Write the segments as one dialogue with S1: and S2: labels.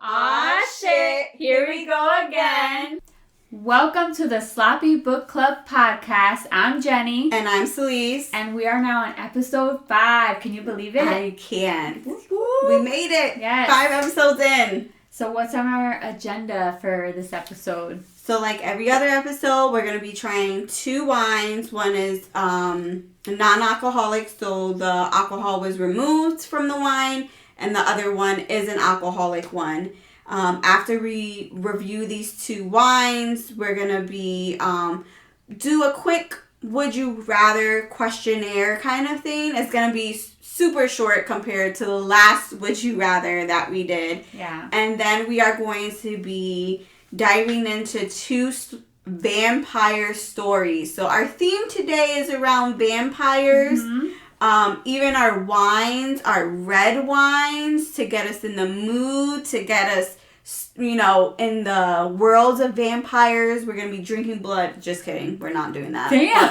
S1: Aw shit, here we go again. Welcome to the Sloppy Book Club podcast. I'm Jenny.
S2: And I'm Celese.
S1: And we are now on episode 5. Can you believe it?
S2: I can't.
S1: Woo-hoo.
S2: We made it.
S1: Yes.
S2: 5 episodes in.
S1: So what's on our agenda for this episode?
S2: So like every other episode, we're going to be trying 2 wines. One is non-alcoholic, so the alcohol was removed from the wine. And the other one is an alcoholic one. After we review these 2 wines, we're going to be do a quick would you rather questionnaire kind of thing. It's going to be super short compared to the last would you rather that we did.
S1: Yeah.
S2: And then we are going to be diving into 2 vampire stories. So our theme today is around vampires. Mm-hmm. Even our wines, our red wines, to get us in the mood, to get us, in the world of vampires. We're going to be drinking blood. Just kidding. We're not doing that.
S1: Damn.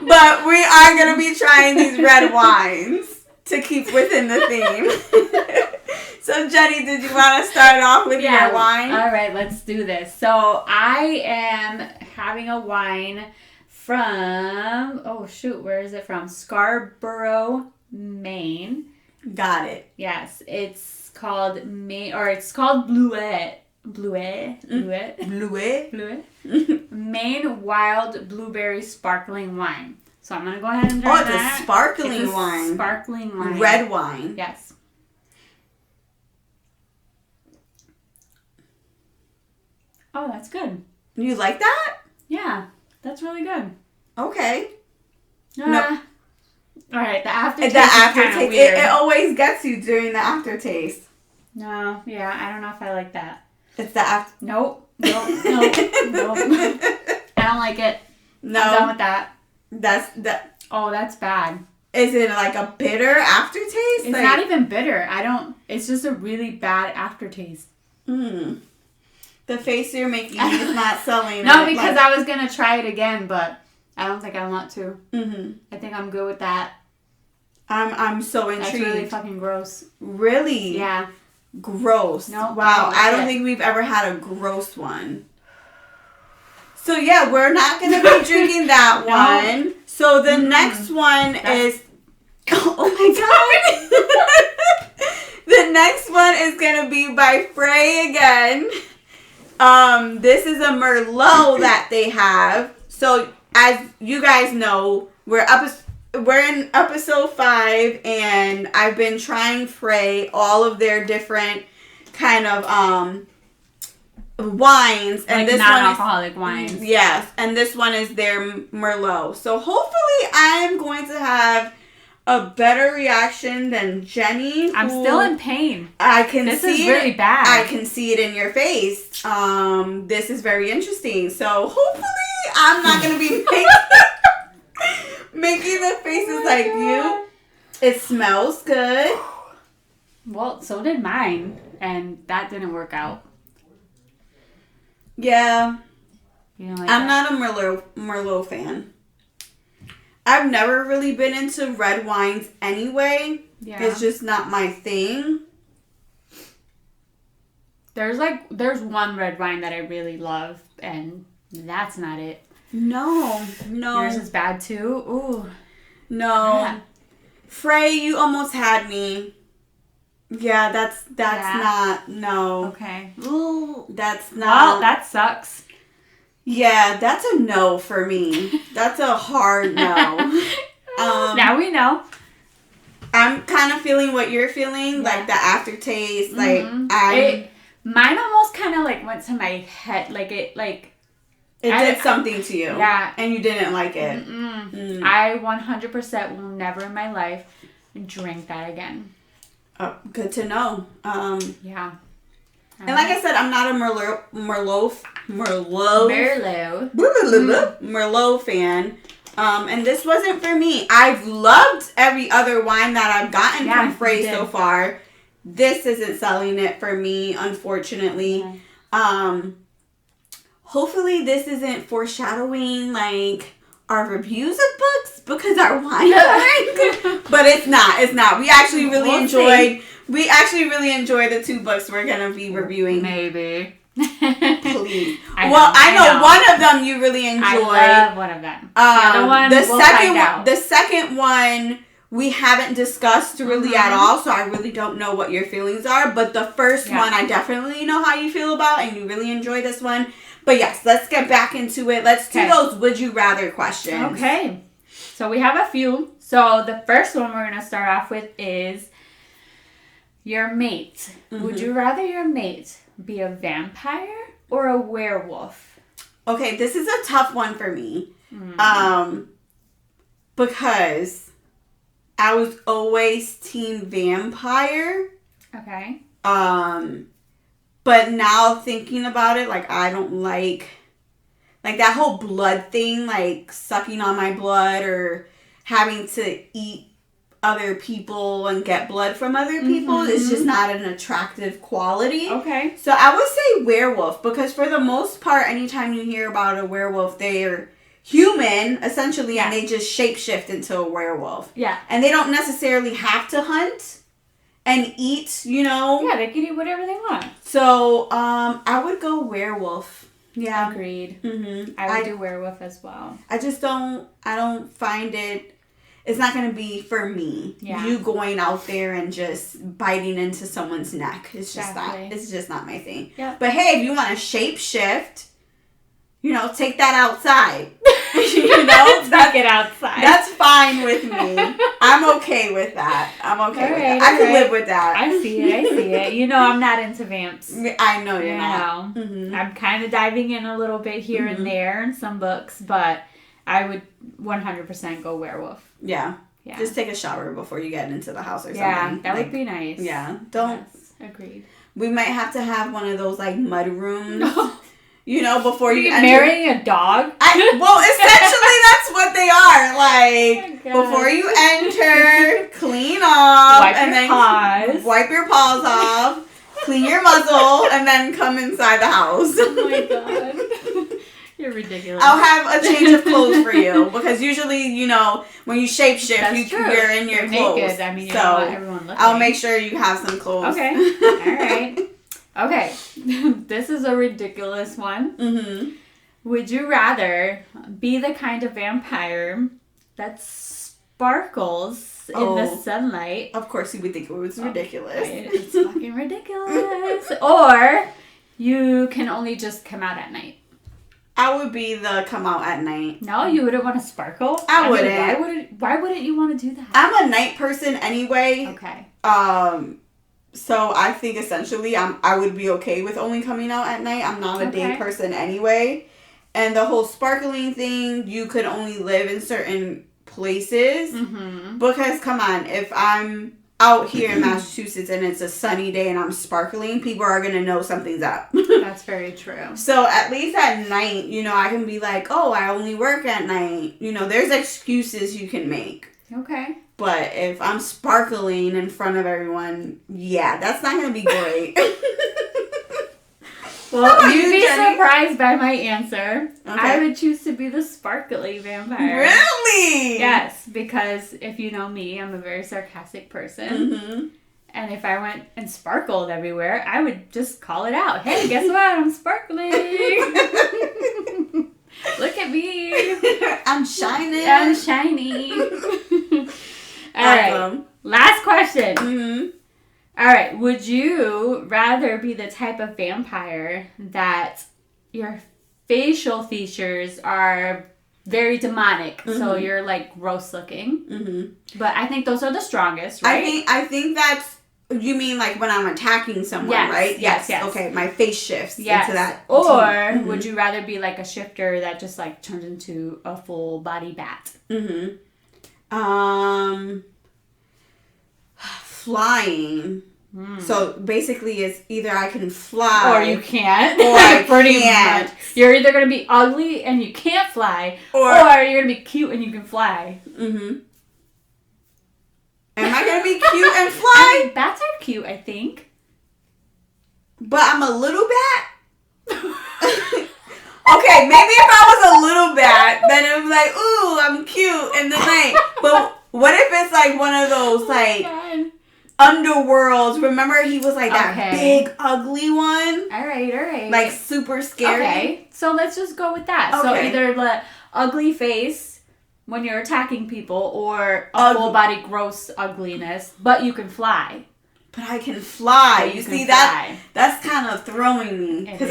S2: But we are going to be trying these red wines to keep within the theme. So, Jenny, did you want to start off with your wine?
S1: All right, let's do this. So, I am having a wine from, where is it from? Scarborough, Maine.
S2: Got it.
S1: Yes, it's called Bluet. Maine Wild Blueberry Sparkling Wine. So I'm going to go ahead and drink that.
S2: It's a sparkling wine.
S1: Sparkling wine.
S2: Red wine.
S1: Yes. Oh, that's good.
S2: You like that?
S1: Yeah. That's really good.
S2: Okay.
S1: No. All right, the aftertaste.
S2: It always gets you during the aftertaste.
S1: No, yeah, I don't know if I like that.
S2: It's the after.
S1: Nope. I don't like it.
S2: No.
S1: I'm done with that.
S2: That.
S1: Oh, that's bad.
S2: Is it like a bitter aftertaste?
S1: It's not even bitter. It's just a really bad aftertaste.
S2: The face you're making is not selling.
S1: No, because I was going to try it again, but I don't think I want to.
S2: Mm-hmm.
S1: I think I'm good with that.
S2: I'm so intrigued.
S1: That's really fucking gross.
S2: Really?
S1: Yeah.
S2: Gross.
S1: No.
S2: Wow, I don't think we've ever had a gross one. So yeah, we're not going to be drinking that one. So the next one is... Oh my God. The next one is going to be by Frey again. This is a Merlot that they have. So, as you guys know, we're in episode 5, and I've been trying Frey, all of their different kind of wines, and
S1: like
S2: this
S1: non-alcoholic wines.
S2: Yes, and this one is their Merlot. So hopefully, I am going to have a better reaction than Jenny.
S1: I'm still in pain.
S2: I can
S1: this
S2: see
S1: is really bad.
S2: I can see it in your face. This is very interesting. So hopefully I'm not going to be making the faces like you. It smells good.
S1: Well, so did mine. And that didn't work out.
S2: Yeah.
S1: You know,
S2: I'm not a Merlot fan. I've never really been into red wines anyway. Yeah. It's just not my thing.
S1: There's one red wine that I really love, and that's not it.
S2: No.
S1: Yours is bad too? Ooh.
S2: No.
S1: Yeah.
S2: Frey, you almost had me. Yeah, that's not, no.
S1: Okay.
S2: Ooh, that's not.
S1: Well, that sucks.
S2: Yeah, that's a no for me. That's a hard no.
S1: Now we know.
S2: I'm kind of feeling what you're feeling, like the aftertaste. Like
S1: mine almost kind of like went to my head, it
S2: did something to you.
S1: Yeah,
S2: and you didn't like it.
S1: I 100% will never in my life drink that again.
S2: Oh, good to know.
S1: Yeah.
S2: And like I said, I'm not a Merlot fan. And this wasn't for me. I've loved every other wine that I've gotten from Frey so far. This isn't selling it for me, unfortunately. Yeah. Hopefully this isn't foreshadowing like our reviews of books because our wine are but it's not. We actually really enjoyed the 2 books we're gonna be reviewing.
S1: Maybe.
S2: Please. I know one of them you really enjoyed.
S1: I love one of them. The other one,
S2: the second one we haven't discussed really at all, so I really don't know what your feelings are. But the first one, I definitely know how you feel about, and you really enjoy this one. But yes, let's get back into it. Let's do those would you rather questions.
S1: Okay. So we have a few. So the first one we're going to start off with is your mate. Would you rather your mate be a vampire or a werewolf?
S2: Okay, this is a tough one for me. Because I was always team vampire.
S1: Okay.
S2: But now thinking about it, like, I don't like that whole blood thing, like sucking on my blood or having to eat other people and get blood from other people. It's just not an attractive quality.
S1: Okay.
S2: So I would say werewolf, because for the most part, anytime you hear about a werewolf, they're human, essentially, and they just shapeshift into a werewolf.
S1: Yeah.
S2: And they don't necessarily have to hunt and eat, you know.
S1: Yeah, they can eat whatever they want.
S2: So, I would go werewolf. Yeah.
S1: Agreed. I would do werewolf as well.
S2: I don't find it's not going to be for me.
S1: Yeah.
S2: You going out there and just biting into someone's neck. It's just not my thing.
S1: Yep.
S2: But hey, if you want to shape shift, you know, take that outside. You know,
S1: take it outside.
S2: That's fine with me. I'm okay with that. I can live with that.
S1: I see it. You know, I'm not into vamps.
S2: I know you're not.
S1: I'm kind of diving in a little bit here and there in some books, but I would 100% go werewolf.
S2: Yeah. Just take a shower before you get into the house or something.
S1: Yeah, that would be nice.
S2: Yeah. Don't.
S1: Yes, agreed.
S2: We might have to have one of those, like, mud rooms. You know, before you enter.
S1: Marrying a dog?
S2: Essentially, that's what they are. Like, before you enter, clean off. Wipe your paws off. Clean your muzzle. And then come inside the house.
S1: Oh, my God. You're ridiculous.
S2: I'll have a change of clothes for you. Because usually, you know, when you shapeshift, you're in your clothes.
S1: Naked. I mean, you don't want everyone looking.
S2: I'll make sure you have some clothes.
S1: Okay. All right. Okay, this is a ridiculous one. Would you rather be the kind of vampire that sparkles in the sunlight?
S2: Of course you would think it was ridiculous.
S1: Right? It's fucking ridiculous. Or you can only just come out at night.
S2: I would be the come out at night.
S1: No, you wouldn't want to sparkle?
S2: I wouldn't.
S1: Why wouldn't you want to do that?
S2: I'm a night person anyway.
S1: Okay.
S2: So I think essentially I would be okay with only coming out at night. I'm not a day person anyway. And the whole sparkling thing, you could only live in certain places. Because, come on, if I'm out here in Massachusetts and it's a sunny day and I'm sparkling, people are going to know something's up.
S1: That's very true.
S2: So at least at night, you know, I can be like, oh, I only work at night. You know, there's excuses you can make.
S1: Okay.
S2: But if I'm sparkling in front of everyone, that's not going to be great.
S1: Well, you'd be surprised by my answer. Okay. I would choose to be the sparkly vampire.
S2: Really?
S1: Yes, because if you know me, I'm a very sarcastic person. And if I went and sparkled everywhere, I would just call it out. Hey, guess what? I'm sparkling. Look at me.
S2: I'm shining.
S1: I'm shiny. All right. Last question. All right. Would you rather be the type of vampire that your facial features are very demonic, so you're like gross looking? But I think those are the strongest, right?
S2: I think that's, you mean like when I'm attacking someone, right? Yes. Okay, my face shifts into that.
S1: Or would you rather be like a shifter that just like turns into a full body bat?
S2: Flying. So basically it's either I can fly
S1: or you can't.
S2: Or I can't.
S1: Much. You're either going to be ugly and you can't fly or you're going to be cute and you can fly.
S2: Am I going to be cute and fly?
S1: I mean, bats are cute, I think.
S2: But I'm a little bat? Okay, maybe if I was a little bat, then it would be like, ooh, I'm cute in the night. But what if it's like one of those like underworlds? Remember he was like that big ugly one?
S1: All right.
S2: Like super scary.
S1: Okay, so let's just go with that. Okay. So either the ugly face when you're attacking people or a full body gross ugliness, but you can fly.
S2: But I can fly. You see that? That's kind of throwing me because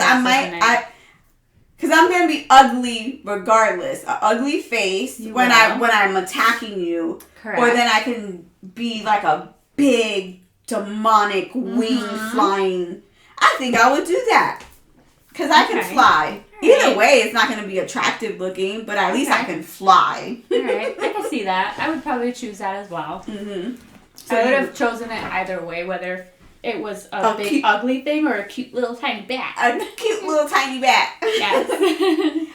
S2: because I'm gonna be ugly regardless. An ugly face when I'm attacking you. Correct. Or then I can be like a big demonic wing flying. I think I would do that because I can fly. Either way, it's not gonna be attractive looking, but at least I can fly.
S1: All right, I can see that. I would probably choose that as well. So I would have chosen it either way, whether it was a big ugly thing or a cute little tiny bat.
S2: A cute little tiny bat.
S1: Yes.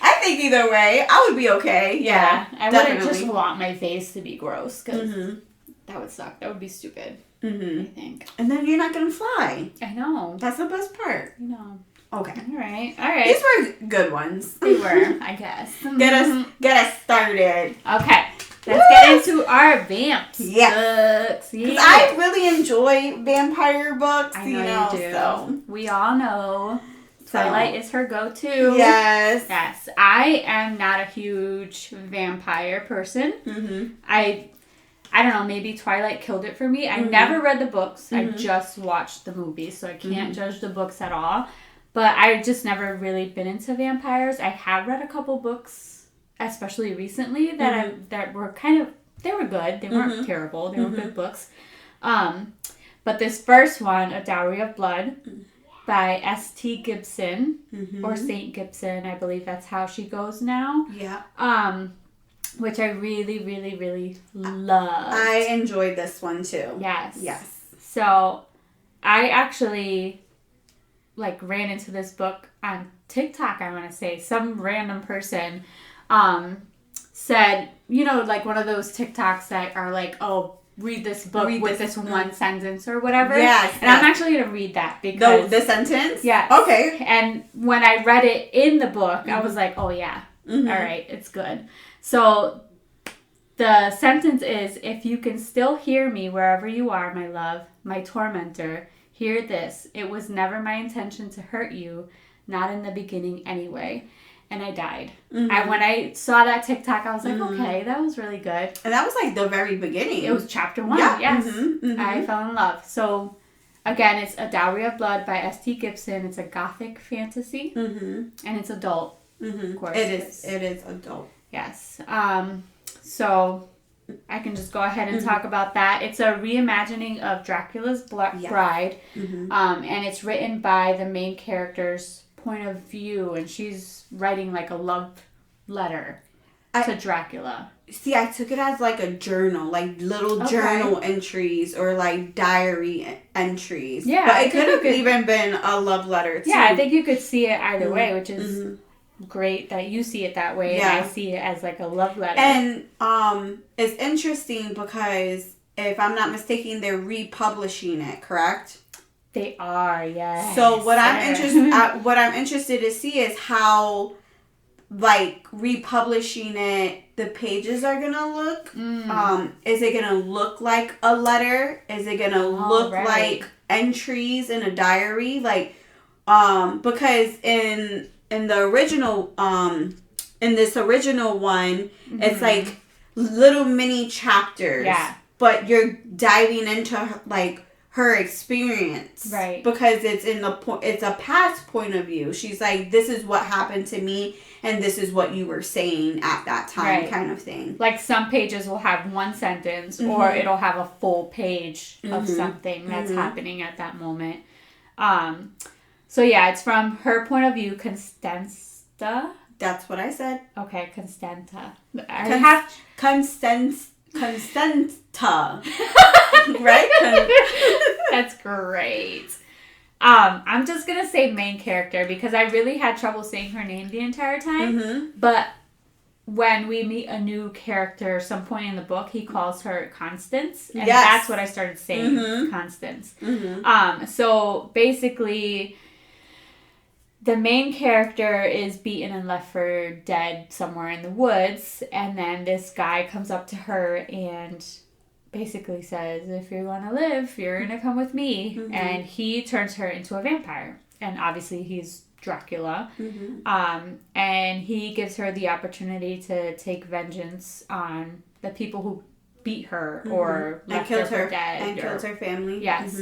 S2: I think either way, I would be okay. Yeah,
S1: I wouldn't just want my face to be gross because that would suck. That would be stupid. I think.
S2: And then you're not gonna fly.
S1: I know.
S2: That's the best part.
S1: I know.
S2: Okay.
S1: All right.
S2: These were good ones.
S1: They were, I guess.
S2: Get us started.
S1: Okay. Let's get into our vamps books.
S2: Because I really enjoy vampire books.
S1: I know you do. So. We all know Twilight is her go-to.
S2: Yes.
S1: I am not a huge vampire person. I don't know, maybe Twilight killed it for me. I never read the books. I just watched the movies, so I can't judge the books at all. But I've just never really been into vampires. I have read a couple books, especially recently, that were kind of, they were good. They weren't terrible. They were good books. But this first one, A Dowry of Blood, by S.T. Gibson, or St. Gibson, I believe that's how she goes now.
S2: Yeah.
S1: Which I really, really, really loved.
S2: I enjoyed this one too.
S1: Yes. So, I actually ran into this book on TikTok, I want to say. Some random person said, one of those TikToks that are like, oh, read this book with this one sentence or whatever.
S2: Yes.
S1: And I'm actually going to read that because...
S2: The sentence?
S1: Yeah.
S2: Okay.
S1: And when I read it in the book, I was like, oh yeah, all right, it's good. So the sentence is, if you can still hear me wherever you are, my love, my tormentor, hear this. It was never my intention to hurt you, not in the beginning anyway. And I died. When I saw that TikTok, I was like, okay, that was really good.
S2: And that was like the very beginning.
S1: It was chapter 1, yes. I fell in love. So, again, it's A Dowry of Blood by S.T. Gibson. It's a gothic fantasy. And it's adult, of course.
S2: It is adult.
S1: Yes. So I can just go ahead and talk about that. It's a reimagining of Dracula's Bride. And it's written by the main character's point of view. And she's writing like a love letter to Dracula.
S2: See, I took it as like a journal, like little journal entries or like diary entries. Yeah. But it could have even been a love letter too.
S1: Yeah, I think you could see it either way, which is... great that you see it that way and I see it as like a love letter.
S2: And it's interesting because if I'm not mistaken, they're republishing it, correct?
S1: They are, yes.
S2: So what I'm interested to see is how like republishing it, the pages are gonna look. Is it gonna look like a letter? Is it gonna look like entries in a diary? Like because in the original, in this original one, it's like little mini chapters. Yeah. But you're diving into like her experience. Right. Because it's it's a past point of view. She's like, this is what happened to me and this is what you were saying at that time, kind of thing.
S1: Like some pages will have one sentence or it'll have a full page of something that's happening at that moment. So yeah, it's from her point of view, Constanza.
S2: That's what I said.
S1: Okay, Constanta.
S2: Constanta. Right?
S1: That's great. I'm just gonna say main character because I really had trouble saying her name the entire time. But when we meet a new character, some point in the book, he calls her Constance, and that's what I started saying, Constance. So basically, the main character is beaten and left for dead somewhere in the woods, and then this guy comes up to her and basically says, if you want to live, you're going to come with me. Mm-hmm. And he turns her into a vampire. And obviously he's Dracula. Mm-hmm. And he gives her the opportunity to take vengeance on the people who beat her or left her for dead.
S2: And kills her family.
S1: Yes.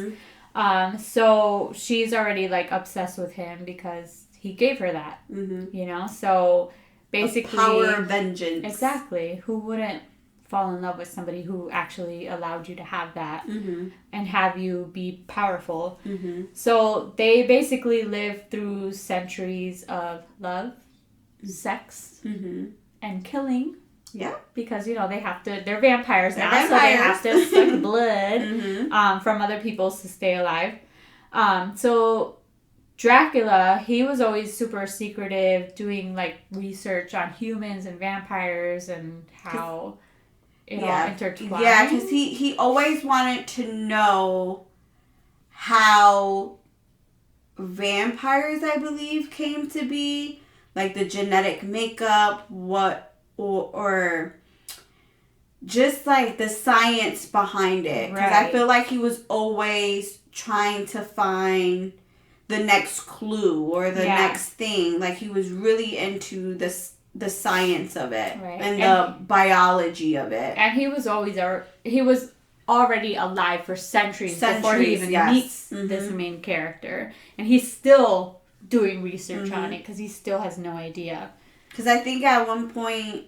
S1: Mm-hmm. So she's already like obsessed with him because he gave her that. Mm-hmm. You know? So basically...
S2: A power of vengeance.
S1: Exactly. Who wouldn't fall in love with somebody who actually allowed you to have that and have you be powerful. Mm-hmm. So they basically live through centuries of love, sex, and killing.
S2: Yeah.
S1: Because, you know, they have to, they're vampires now, so they have to suck blood from other people to stay alive. So Dracula, he was always super secretive, doing like research on humans and vampires and how... it all intertwined.
S2: Yeah, because he always wanted to know how vampires, I believe, came to be. Like the genetic makeup, or just like the science behind it. Because I feel like he was always trying to find the next clue or the next thing. Like he was really into this. The science of it and the biology of it.
S1: And he was already alive for centuries before he even meets this main character. And he's still doing research on it because he still has no idea.
S2: Because I think at one point,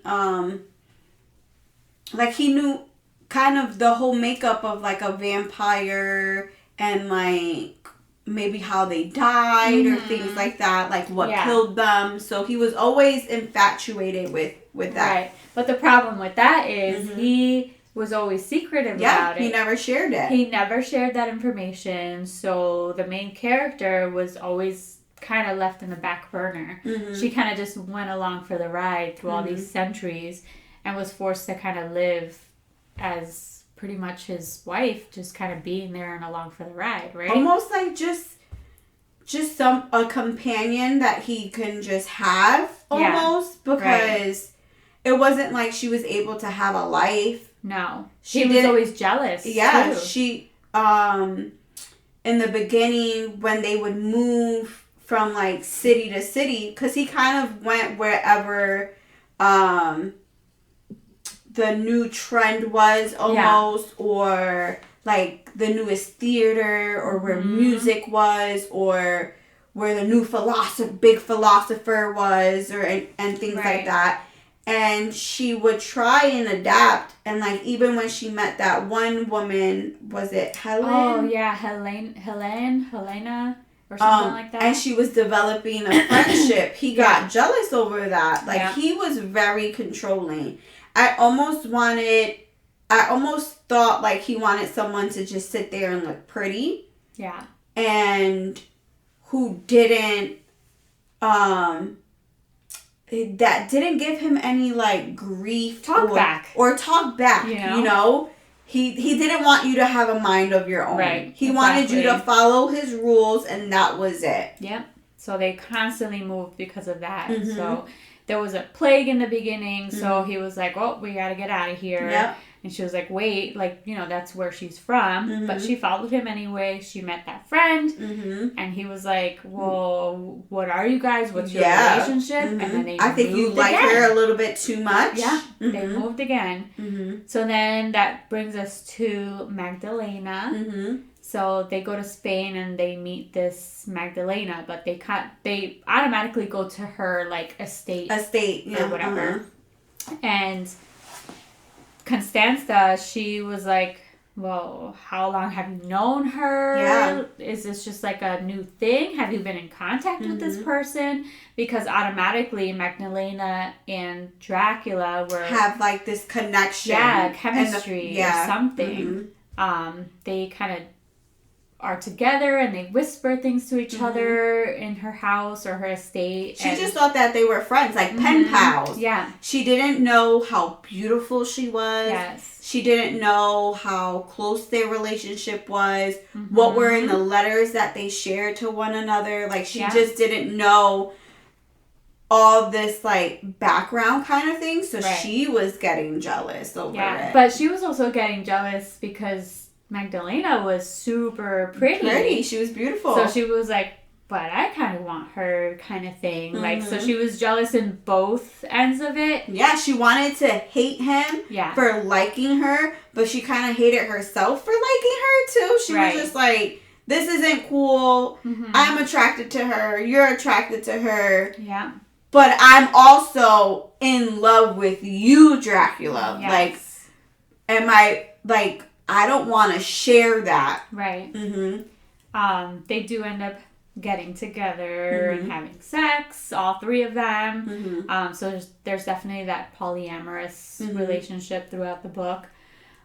S2: like he knew kind of the whole makeup of like a vampire and like maybe how they died or things like that, like what killed them. So he was always infatuated with that. Right.
S1: But the problem with that is he was always secretive about it.
S2: He never shared it.
S1: He never shared that information. So the main character was always kind of left in the back burner. She kind of just went along for the ride through all these centuries and was forced to kind of live as pretty much his wife, just kind of being there and along for the ride, right?
S2: Almost like just a companion that he can just have, almost, because it wasn't like she was able to have a life.
S1: No. She was always jealous.
S2: Yeah,
S1: too.
S2: She, in the beginning, when they would move from, like, city to city, because he kind of went wherever, the new trend was almost, or like the newest theater, or where music was, or where the new big philosopher was, or and things like that. And she would try and adapt, and like even when she met that one woman, was it Helen?
S1: Oh yeah, Helena. Or something like that.
S2: And she was developing a friendship. He got jealous over that. Like he was very controlling. I almost thought like he wanted someone to just sit there and look pretty.
S1: Yeah.
S2: And who didn't, that didn't give him any like grief.
S1: Talk back.
S2: You know? He didn't want you to have a mind of your own.
S1: Right.
S2: He wanted you to follow his rules, and that was it.
S1: Yep. So they constantly moved because of that. So there was a plague in the beginning, so he was like, oh, we gotta get out of here. Yep. And she was like, wait, like, you know, that's where she's from. But she followed him anyway. She met that friend. And he was like, well, what are you guys? What's your relationship? And then they
S2: I think you like her a little bit too much.
S1: Yeah. They moved again. So then that brings us to Magdalena. So they go to Spain and they meet this Magdalena, but they automatically go to her like estate or whatever. And Constanza, she was like, well, how long have you known her? Yeah. Is this just like a new thing? Have you been in contact with this person? Because automatically Magdalena and Dracula have like this connection. Yeah, chemistry or something. They kind of are together and they whisper things to each other in her house or her estate.
S2: She just thought that they were friends, like pen pals.
S1: Yeah.
S2: She didn't know how beautiful she was.
S1: Yes.
S2: She didn't know how close their relationship was, what were in the letters that they shared to one another. Like, she just didn't know all this, like, background kind of thing. So she was getting jealous over it.
S1: But she was also getting jealous because Magdalena was super pretty.
S2: She was beautiful.
S1: So she was like, but I kind of want her kind of thing. Like, so she was jealous in both ends of it. Yeah,
S2: she wanted to hate him for liking her, but she kind of hated herself for liking her too. She was just like, this isn't cool. I'm attracted to her. You're attracted to her.
S1: Yeah.
S2: But I'm also in love with you, Dracula.
S1: Yes.
S2: Like, am I, like, I don't want to share that.
S1: Right. They do end up getting together and having sex, all three of them. So there's definitely that polyamorous relationship throughout the book.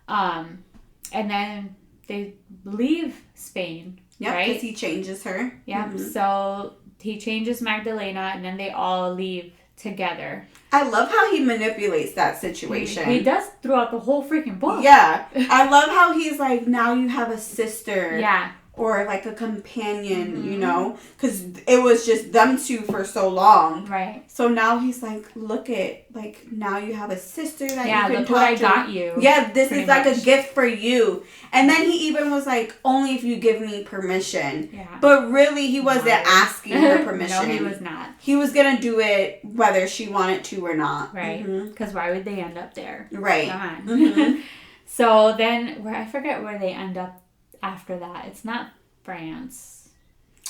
S1: And then they leave Spain, right?
S2: Because he changes her.
S1: Yep. So he changes Magdalena, and then they all leave together.
S2: I love how he manipulates that situation.
S1: He does throughout the whole freaking book.
S2: Yeah. I love how he's like, now you have a sister.
S1: Yeah.
S2: Or like a companion, you know? Because it was just them two for so long.
S1: Right.
S2: So now he's like, look at, like, now you have a sister that you can
S1: look
S2: talk
S1: what I
S2: to.
S1: got you.
S2: Yeah, this is like a gift for you. And then he even was like, only if you give me permission.
S1: Yeah.
S2: But really, he wasn't asking her permission.
S1: No, he was not.
S2: He was going to do it whether she wanted to or not.
S1: Right. Because why would they end up there?
S2: Right.
S1: Come on. So then, I forget where they end up after that. It's not France.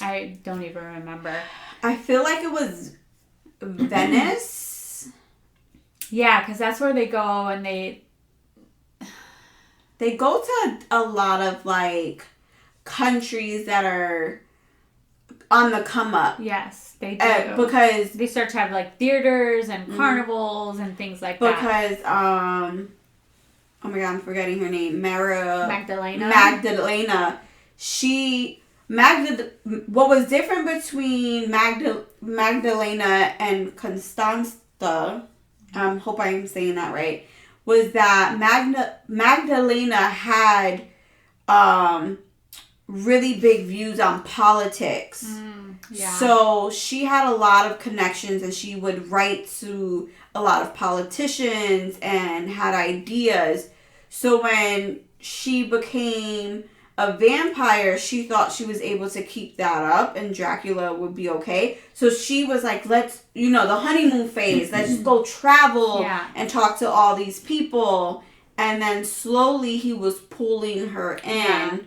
S1: I don't even remember.
S2: I feel like it was Venice.
S1: Yeah, because that's where they go, and they
S2: go to a lot of, like, countries that are on the come up.
S1: Yes, they do.
S2: Because
S1: they start to have, like, theaters and carnivals and things like that.
S2: Because, oh my God, I'm forgetting her name.
S1: Magdalena.
S2: What was different between Magdalena and Constanza, hope I'm saying that right, was that Magdalena had really big views on politics. So she had a lot of connections, and she would write to a lot of politicians and had ideas. So when she became a vampire, she thought she was able to keep that up and Dracula would be okay. So she was like, let's, the honeymoon phase, let's just go travel and talk to all these people. And then slowly he was pulling her in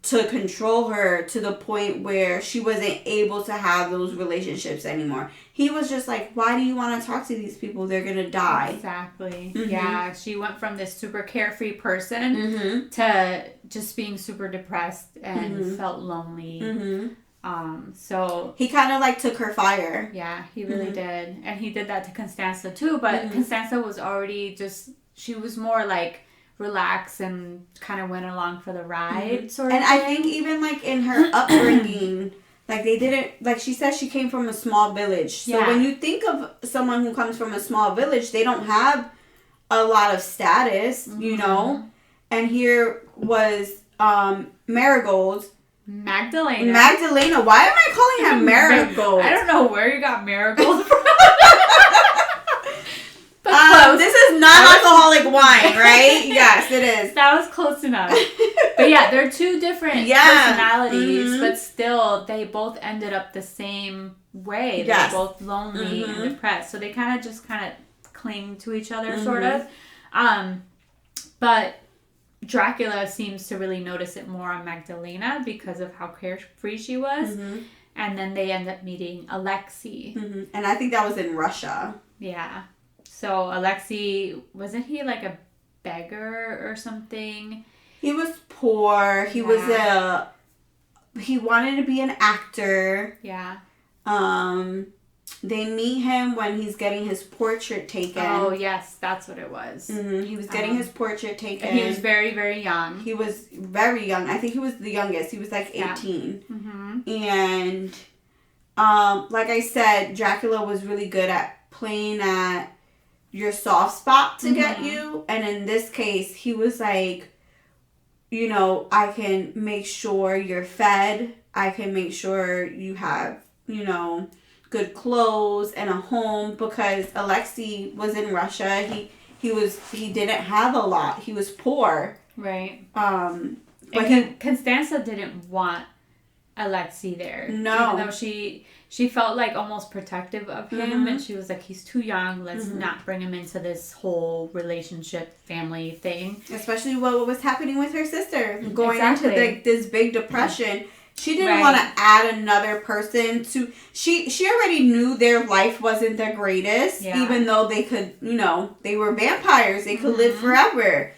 S2: to control her to the point where she wasn't able to have those relationships anymore. He was just like, why do you want to talk to these people? They're going to die.
S1: Exactly. Yeah. She went from this super carefree person to just being super depressed and felt lonely. So
S2: he kind of like took her fire.
S1: Yeah, he really did. And he did that to Constanza too. But Constanza was already she was more like relaxed and kind of went along for the ride sort of thing.
S2: I think even like in her upbringing, like they didn't, like she said she came from a small village. So when you think of someone who comes from a small village, they don't have a lot of status, And here was Marigold.
S1: Magdalena.
S2: Why am I calling her Marigold?
S1: I don't know where you got Marigold from.
S2: This is non-alcoholic wine, right? Yes, it is.
S1: That was close enough. But yeah, they're two different personalities, but still, they both ended up the same way. They're both lonely and depressed. So they kind of cling to each other, sort of. But Dracula seems to really notice it more on Magdalena because of how carefree she was. And then they end up meeting Alexei.
S2: And I think that was in Russia.
S1: Yeah. So Alexei, wasn't he like a beggar or something?
S2: He was poor. He was he wanted to be an actor.
S1: Yeah.
S2: they meet him when he's getting his portrait taken.
S1: Oh, yes, that's what it was.
S2: He was getting his portrait taken.
S1: He was very, very young.
S2: He was very young. I think he was the youngest. He was like 18. And like I said, Dracula was really good at playing at your soft spot to get you. And in this case, he was like, you know, I can make sure you're fed. I can make sure you have, you know, good clothes and a home, because Alexei was in Russia. He didn't have a lot. He was poor.
S1: Right.
S2: But
S1: Constanza didn't want Alexei there.
S2: No.
S1: Even though she felt like almost protective of him, and she was like, he's too young. Let's not bring him into this whole relationship, family thing.
S2: Especially what was happening with her sister, going into this big depression. She didn't want to add another person to... She already knew their life wasn't the greatest, even though they could, you know, they were vampires. They could live forever.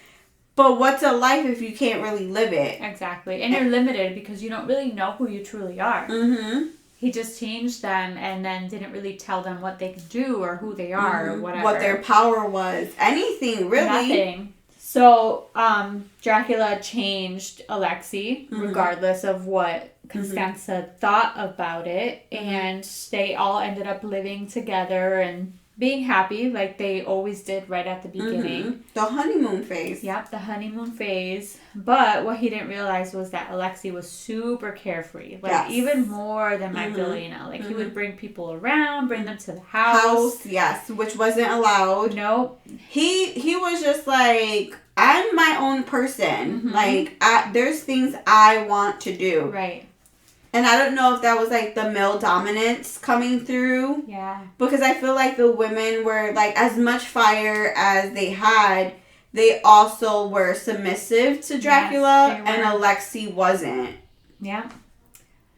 S2: But what's a life if you can't really live it?
S1: Exactly. And you're limited because you don't really know who you truly are. He just changed them and then didn't really tell them what they could do or who they are or whatever.
S2: What their power was. Anything, really.
S1: Nothing. So, Dracula changed Alexei, regardless of what Constanza thought about it. And they all ended up living together and being happy like they always did right at the beginning.
S2: The honeymoon phase.
S1: Yep, the honeymoon phase. But what he didn't realize was that Alexei was super carefree. Like, even more than Magdalena. Like, he would bring people around, bring them to the house.
S2: Yes, which wasn't allowed.
S1: Nope.
S2: He was just like, I'm my own person. Like, there's things I want to do.
S1: Right.
S2: And I don't know if that was, like, the male dominance coming through.
S1: Yeah.
S2: Because I feel like the women were, like, as much fire as they had, they also were submissive to Dracula, and Alexei wasn't.
S1: Yeah.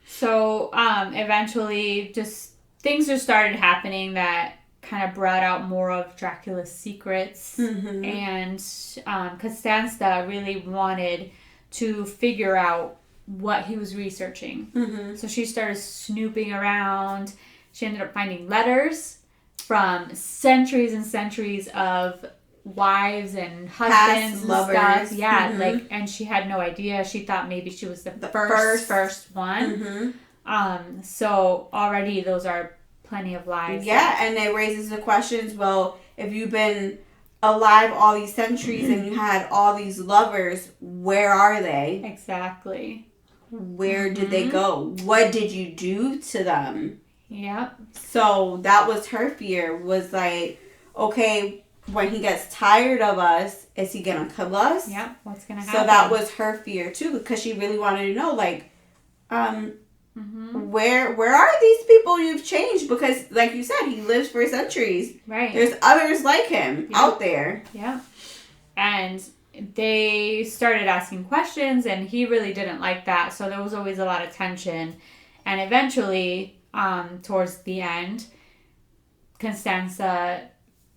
S1: So, eventually, just things just started happening that kind of brought out more of Dracula's secrets. And Constanza really wanted to figure out what he was researching. So she started snooping around. She ended up finding letters from centuries and centuries of wives and husbands, lovers, stuff. Yeah, like, and she had no idea. She thought maybe she was the first one. So already those are plenty of lies.
S2: Yeah, and it raises the questions, well, if you've been alive all these centuries and you had all these lovers, where are they?
S1: Exactly.
S2: Where did they go? What did you do to them?
S1: Yep.
S2: So that was her fear, was like, okay, when he gets tired of us, is he going to kill us?
S1: Yep. What's going to happen?
S2: So that was her fear too, because she really wanted to know, like, where are these people you've changed? Because, like you said, he lives for centuries.
S1: Right.
S2: There's others like him out there.
S1: Yeah. And they started asking questions, and he really didn't like that. So there was always a lot of tension. And eventually, towards the end, Constanza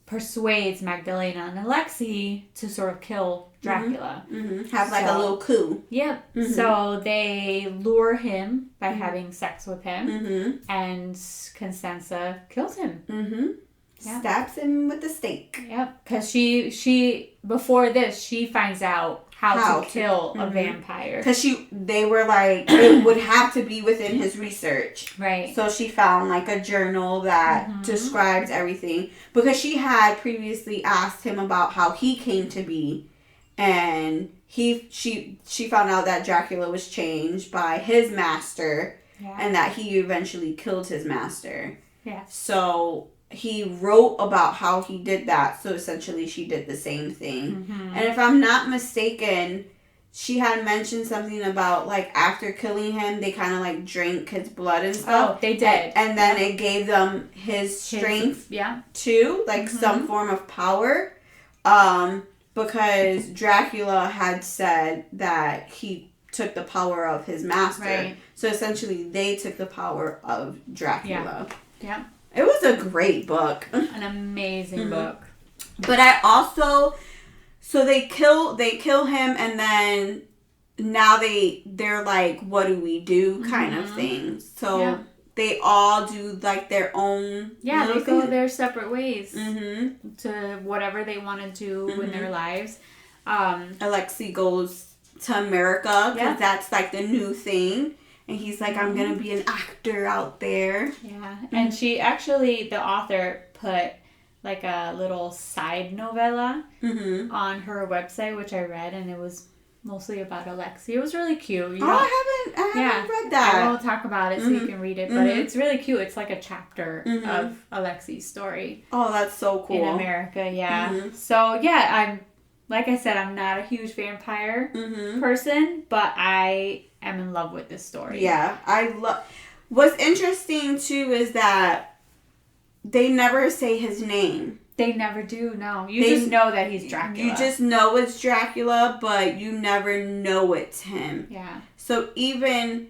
S1: persuades Magdalena and Alexei to sort of kill Dracula.
S2: Have like a little coup.
S1: Yep. So they lure him by having sex with him, and Constanza kills him. Yep.
S2: Stabs him with the stake.
S1: Yep. Because she before this, she finds out how to kill a vampire.
S2: Because they were like, it would have to be within his research.
S1: Right.
S2: So she found like a journal that describes everything. Because she had previously asked him about how he came to be. And she found out that Dracula was changed by his master. Yeah. And that he eventually killed his master.
S1: Yeah.
S2: So he wrote about how he did that. So essentially she did the same thing. And if I'm not mistaken, she had mentioned something about, like, after killing him, they kind of, like, drank his blood and stuff.
S1: Oh, they did.
S2: And then it gave them his strength, too. Like, some form of power. Because Dracula had said that he took the power of his master. Right. So essentially, they took the power of Dracula. Yeah. It was a great book.
S1: An amazing book.
S2: But I also... So they kill him, and then now they're like, what do we do kind of thing. So they all do like their own.
S1: Yeah, they go their separate ways to whatever they want to do in their lives.
S2: Alexi goes to America because that's like the new thing. And he's like, I'm going to be an actor out there.
S1: Yeah. And she actually, the author, put like a little side novella on her website, which I read, and it was mostly about Alexi. It was really cute.
S2: I haven't read that.
S1: I will talk about it so you can read it, but it's really cute. It's like a chapter of Alexi's story.
S2: Oh, that's so cool.
S1: In America, yeah. So, yeah, like I said, I'm not a huge vampire person, but I am in love with this story.
S2: Yeah, what's interesting, too, is that they never say his name.
S1: They never do, no. You just know that he's Dracula.
S2: You just know it's Dracula, but you never know it's him.
S1: Yeah.
S2: So even,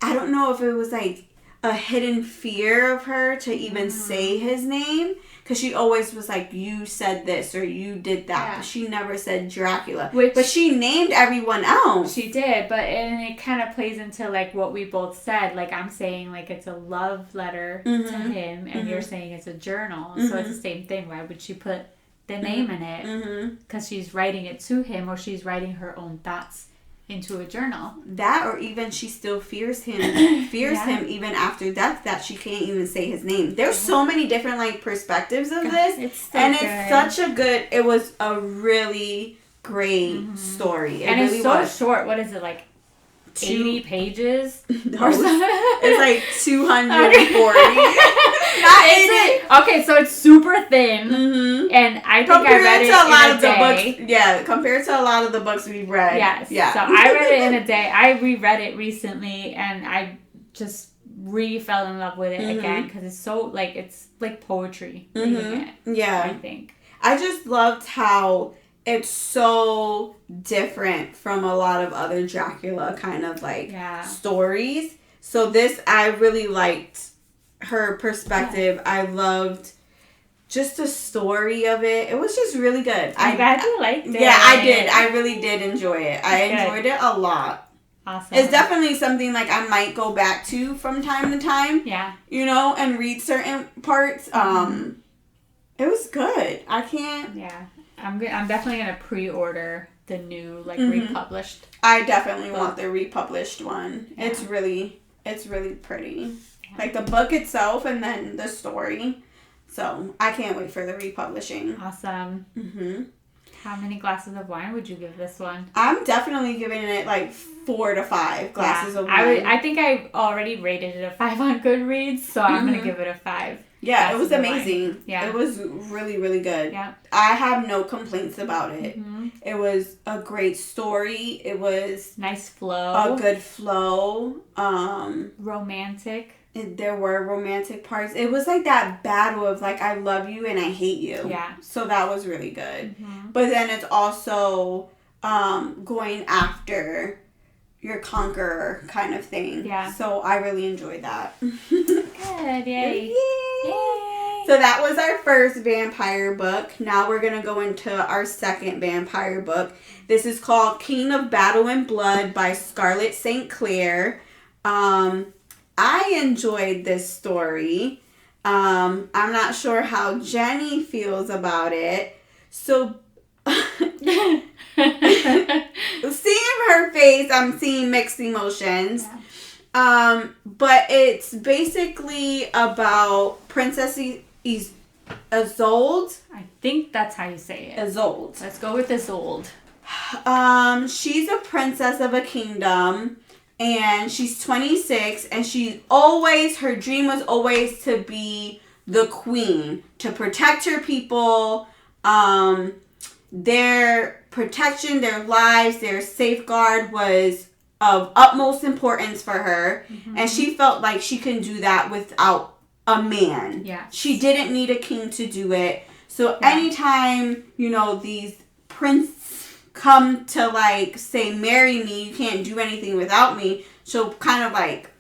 S2: I don't know if it was like a hidden fear of her to even say his name. Because she always was like, you said this or you did that. Yeah. But she never said Dracula. But she named everyone else.
S1: She did. And it kind of plays into like what we both said. Like I'm saying like it's a love letter to him. And you're saying it's a journal. So it's the same thing. Why would she put the name in it? Because she's writing it to him or she's writing her own thoughts into a journal.
S2: That or even she still fears him even after death, that she can't even say his name. There's so many different like perspectives of this. It's was a really great story.
S1: It's so short. What is it, like 80 pages?
S2: Or something? It's like 240. Not 80.
S1: Okay, so it's super thin. And I think I read it in a day.
S2: Books, yeah, compared to a lot of the books we've read.
S1: Yes. Yeah. So I read it in a day. I reread it recently, and I just fell in love with it again because it's so like it's like poetry. Reading it,
S2: yeah,
S1: I think.
S2: I just loved how it's so different from a lot of other Dracula kind of like stories. So this, I really liked her perspective. Yeah. I loved just the story of it. It was just really good.
S1: I'm glad you liked it.
S2: Yeah, I did. I really did enjoy it. I enjoyed it a lot.
S1: Awesome.
S2: It's definitely something like I might go back to from time to time.
S1: Yeah.
S2: You know, and read certain parts. It was good. I can't.
S1: Yeah. I'm definitely going to pre-order the new like republished.
S2: I definitely want the republished one. Yeah. It's really pretty. Yeah. Like the book itself and then the story. So I can't wait for the republishing.
S1: Awesome. How many glasses of wine would you give this one?
S2: I'm definitely giving it like 4 to 5 glasses of wine.
S1: I think I already rated it a 5 on Goodreads, so I'm going to give it a 5.
S2: Yeah, it was amazing. Yeah. It was really, really good. Yeah. I have no complaints about it. It was a great story. It was
S1: nice flow.
S2: A good flow.
S1: Romantic.
S2: There were romantic parts. It was like that battle of like, I love you and I hate you.
S1: Yeah.
S2: So that was really good. But then it's also going after your conqueror kind of thing. Yeah. So I really enjoyed that.
S1: Good. Yay.
S2: Yay. So that was our first vampire book. Now we're going to go into our second vampire book. This is called King of Battle and Blood by Scarlett St. I enjoyed this story. I'm not sure how Jenny feels about it. So, seeing her face, I'm seeing mixed emotions. Yeah. But it's basically about Princess Isolde.
S1: I think that's how you say it.
S2: Isolde.
S1: Let's go with Isolde.
S2: She's a princess of a kingdom. And she's 26, and her dream was always to be the queen, to protect her people, their protection, their lives, their safeguard was of utmost importance for her. And she felt like she can do that without a man. Yeah. She didn't need a king to do it. So anytime, these princes come to like say marry me, you can't do anything without me, she'll kind of like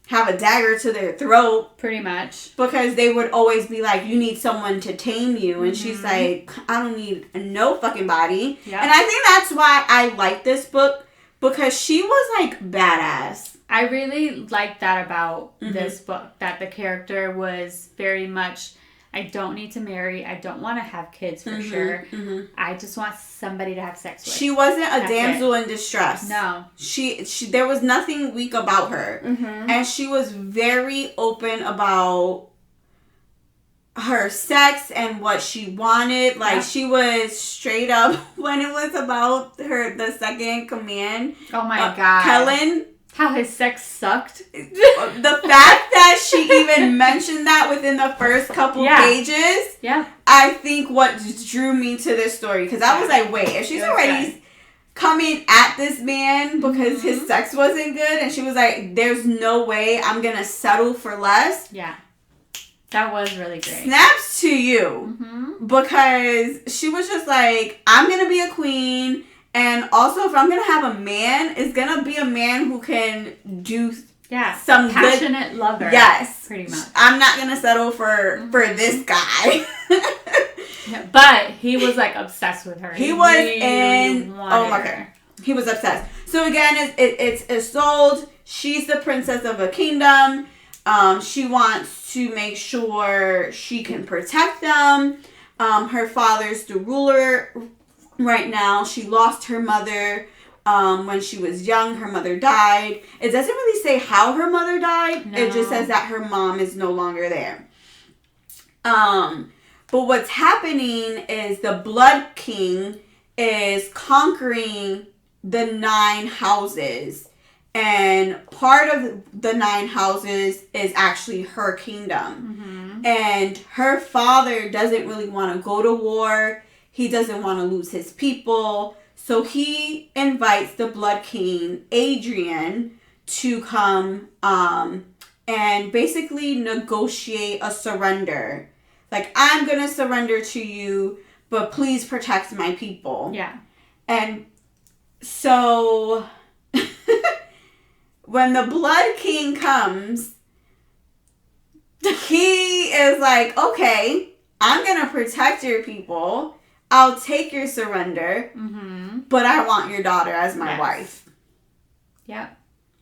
S2: have a dagger to their throat
S1: pretty much,
S2: because they would always be like, you need someone to tame you, and she's like, I don't need no fucking body. And I think that's why I like this book, because she was like badass.
S1: I really like that about this book, that the character was very much, I don't need to marry. I don't want to have kids for sure. I just want somebody to have sex with.
S2: She wasn't a damsel in distress.
S1: No.
S2: She there was nothing weak about her. And she was very open about her sex and what she wanted. Like, she was straight up when it was about the second command.
S1: Oh my God.
S2: Kellen.
S1: How his sex sucked.
S2: The fact that she even mentioned that within the first couple pages, I think what drew me to this story. Because I was like, wait, if she's already coming at this man because his sex wasn't good, and she was like, there's no way I'm going to settle for less.
S1: Yeah. That was really great.
S2: Snaps to you. Because she was just like, I'm going to be a queen. And also, if I'm going to have a man, it's going to be a man who can do some
S1: passionate
S2: good...
S1: lover.
S2: Yes.
S1: Pretty much.
S2: I'm not going to settle for this guy.
S1: But he was, like, obsessed with her.
S2: He was in... Oh, my God. He was obsessed. So, again, it's sold. She's the princess of a kingdom. She wants to make sure she can protect them. Her father's the ruler right now. She lost her mother when she was young. Her mother died. It doesn't really say how her mother died. No. It just says that her mom is no longer there. But what's happening is the Blood King is conquering the 9 houses. And part of the 9 houses is actually her kingdom. And her father doesn't really want to go to war. He doesn't want to lose his people. So he invites the Blood King, Adrian, to come and basically negotiate a surrender. Like, I'm going to surrender to you, but please protect my people. Yeah. And so when the Blood King comes, he is like, okay, I'm going to protect your people. I'll take your surrender, but I want your daughter as my wife.
S1: Yeah.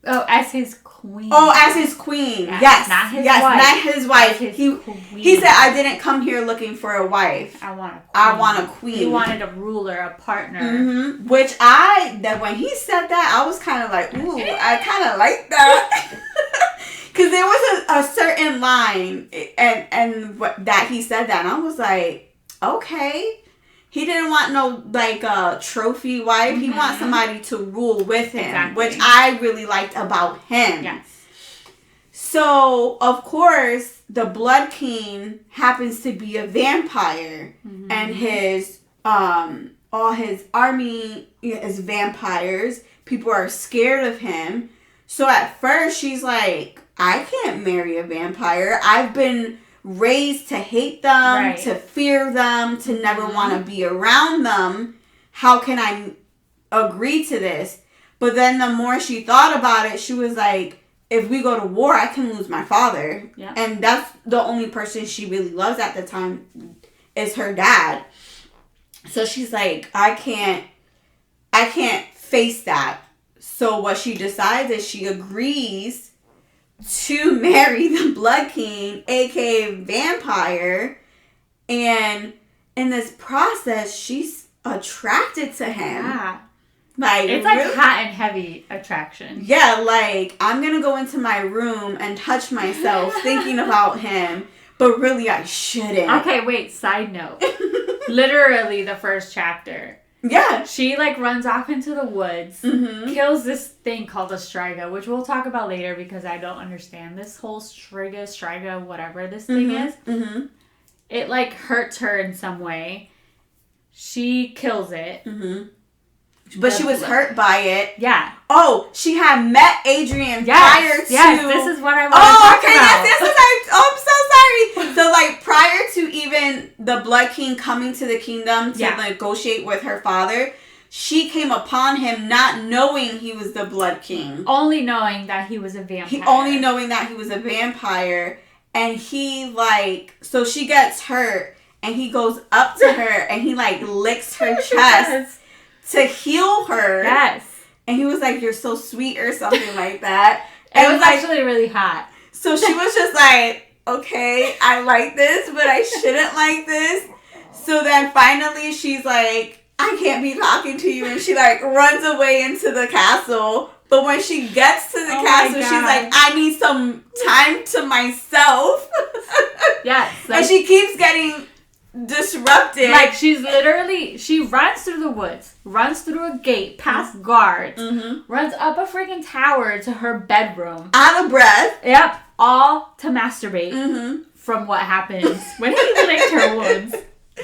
S1: Oh, as his queen.
S2: Oh, as his queen. Yes.
S1: Not his wife.
S2: Not his wife. He said, I didn't come here looking for a wife.
S1: I want a queen.
S2: I want a queen.
S1: He wanted a ruler, a partner.
S2: Which when he said that, I was kind of like, ooh, I kind of like that. Because there was a certain line and that he said that, and I was like, okay. He didn't want no, like, trophy wife. He wants somebody to rule with him, which I really liked about him. Yes. So, of course, the Blood King happens to be a vampire, and his all his army is vampires. People are scared of him. So at first, she's like, I can't marry a vampire. I've been raised to hate them, to fear them, to never want to be around them. How can I agree to this? But then the more she thought about it, she was like, if we go to war, I can lose my father. Yeah. And that's the only person she really loves at the time is her dad. So she's like, I can't face that. So what she decides is she agrees to marry the Blood King, aka vampire, and in this process, she's attracted to him. Yeah. Like,
S1: it's like really, hot and heavy attraction.
S2: Yeah, like, I'm gonna go into my room and touch myself thinking about him, but really I shouldn't.
S1: Okay, wait, side note. Literally the first chapter.
S2: Yeah.
S1: She, like, runs off into the woods, kills this thing called a striga, which we'll talk about later because I don't understand this whole striga, whatever this thing is. It, like, hurts her in some way. She kills it.
S2: But she was hurt by it.
S1: Yeah.
S2: Oh, she had met Adrian prior to...
S1: Yes, this is what I want to talk about.
S2: Yes, I'm so sorry. So, like, prior to even the Blood King coming to the kingdom to negotiate with her father, she came upon him not knowing he was the Blood King.
S1: Only knowing that he was a vampire.
S2: And he, like... So she gets hurt, and he goes up to her, and he, like, licks her chest. To heal her. Yes. And he was like, you're so sweet or something like that.
S1: It was actually really hot.
S2: So she was just like, okay, I like this, but I shouldn't like this. So then finally she's like, I can't be talking to you. And she like runs away into the castle. But when she gets to the castle, she's like, I need some time to myself.
S1: Yes. Like,
S2: and she keeps getting disrupted.
S1: Like, she runs through the woods, runs through a gate, past guards, runs up a freaking tower to her bedroom.
S2: Out of breath.
S1: Yep. All to masturbate from what happens when he licked her wounds.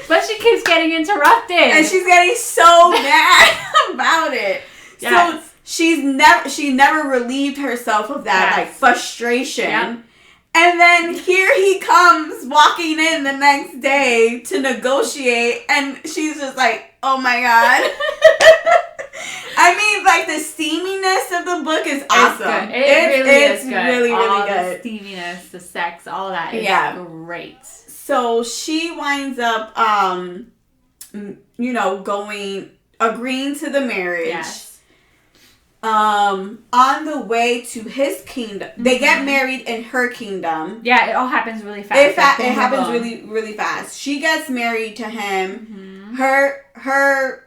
S1: But she keeps getting interrupted. And
S2: she's getting so mad about it. Yes. So she never relieved herself of that like frustration. Yep. And then here he comes walking in the next day to negotiate, and she's just like, oh my God. I mean, like, the steaminess of the book is awesome.
S1: It really is good.
S2: Really,
S1: all
S2: good.
S1: The steaminess, the sex, all that is great.
S2: So she winds up, agreeing to the marriage. Yes. On the way to his kingdom, they get married in her kingdom.
S1: Yeah, it all happens really fast.
S2: It happens really, really fast. She gets married to him. Her.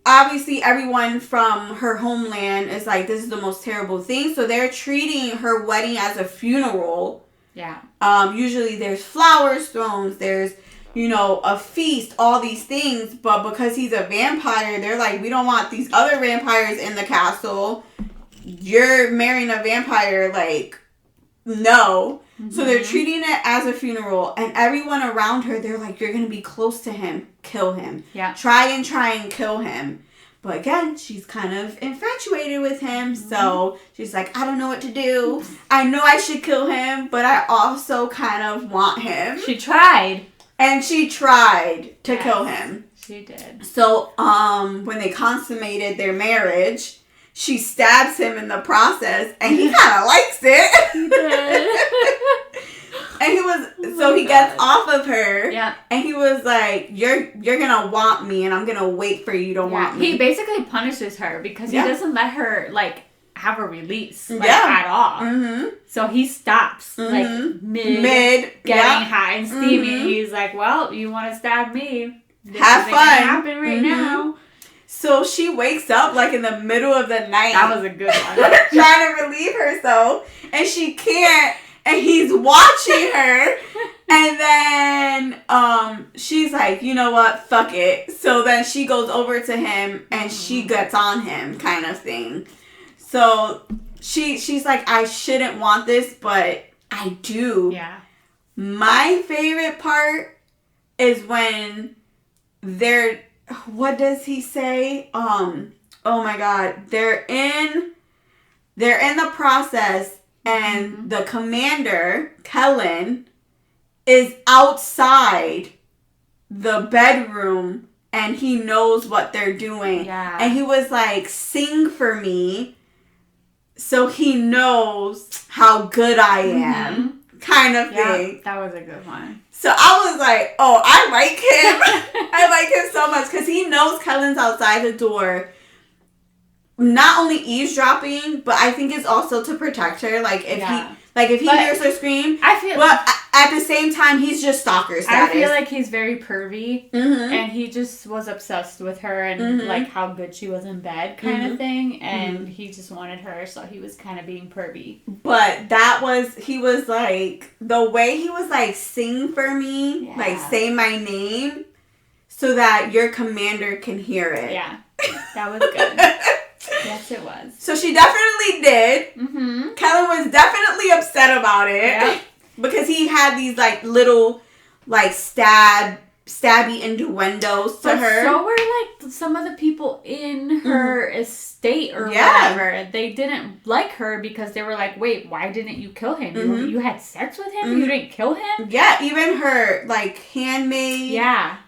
S2: Obviously, everyone from her homeland is like, this is the most terrible thing. So they're treating her wedding as a funeral. Yeah. Usually there's flowers thrown. There's, a feast, all these things. But because he's a vampire, they're like, we don't want these other vampires in the castle. You're marrying a vampire, like, no. So they're treating it as a funeral. And everyone around her, they're like, you're going to be close to him. Kill him. Yeah. Try and kill him. But again, she's kind of infatuated with him. So she's like, I don't know what to do. I know I should kill him, but I also kind of want him.
S1: She tried.
S2: And she tried to kill him.
S1: She did.
S2: So when they consummated their marriage, she stabs him in the process, and he kind of likes it. He did. And he gets off of her. Yeah. And he was like, you're gonna want me, and I'm gonna wait for you to want me.
S1: He basically punishes her because he doesn't let her have a release at all. So he stops mid getting hot and steamy. He's like, well, you want to stab me? This
S2: Have fun.
S1: Happen right now.
S2: So she wakes up in the middle of the night.
S1: That was a good one.
S2: Trying to relieve herself, and she can't. And he's watching her. And then she's like, you know what? Fuck it. So then she goes over to him and she gets on him, kind of thing. So she's like, I shouldn't want this, but I do. Yeah. My favorite part is when what does he say? Oh my God. They're in the process, and the commander, Kellen, is outside the bedroom, and he knows what they're doing. Yeah. And he was like, sing for me, so he knows how good I am, kind of thing.
S1: That was a good one.
S2: So I was like, oh, I like him. I like him so much, because he knows Kellen's outside the door, not only eavesdropping, but I think it's also to protect her. If he hears her scream, at the same time, he's just stalker status.
S1: I feel like he's very pervy, and he just was obsessed with her and how good she was in bed, kind of thing. And he just wanted her, so he was kind of being pervy.
S2: But he was like, the way he was like, sing for me, say my name, so that your commander can hear it. Yeah,
S1: that was good. Yes, it was.
S2: So she definitely did. Kellen was definitely upset about it. Yep. Because he had these little stabby innuendos to her.
S1: So were some of the people in her estate or whatever. They didn't like her because they were like, wait, why didn't you kill him? You had sex with him? You didn't kill him?
S2: Yeah, even her handmaid. Yeah.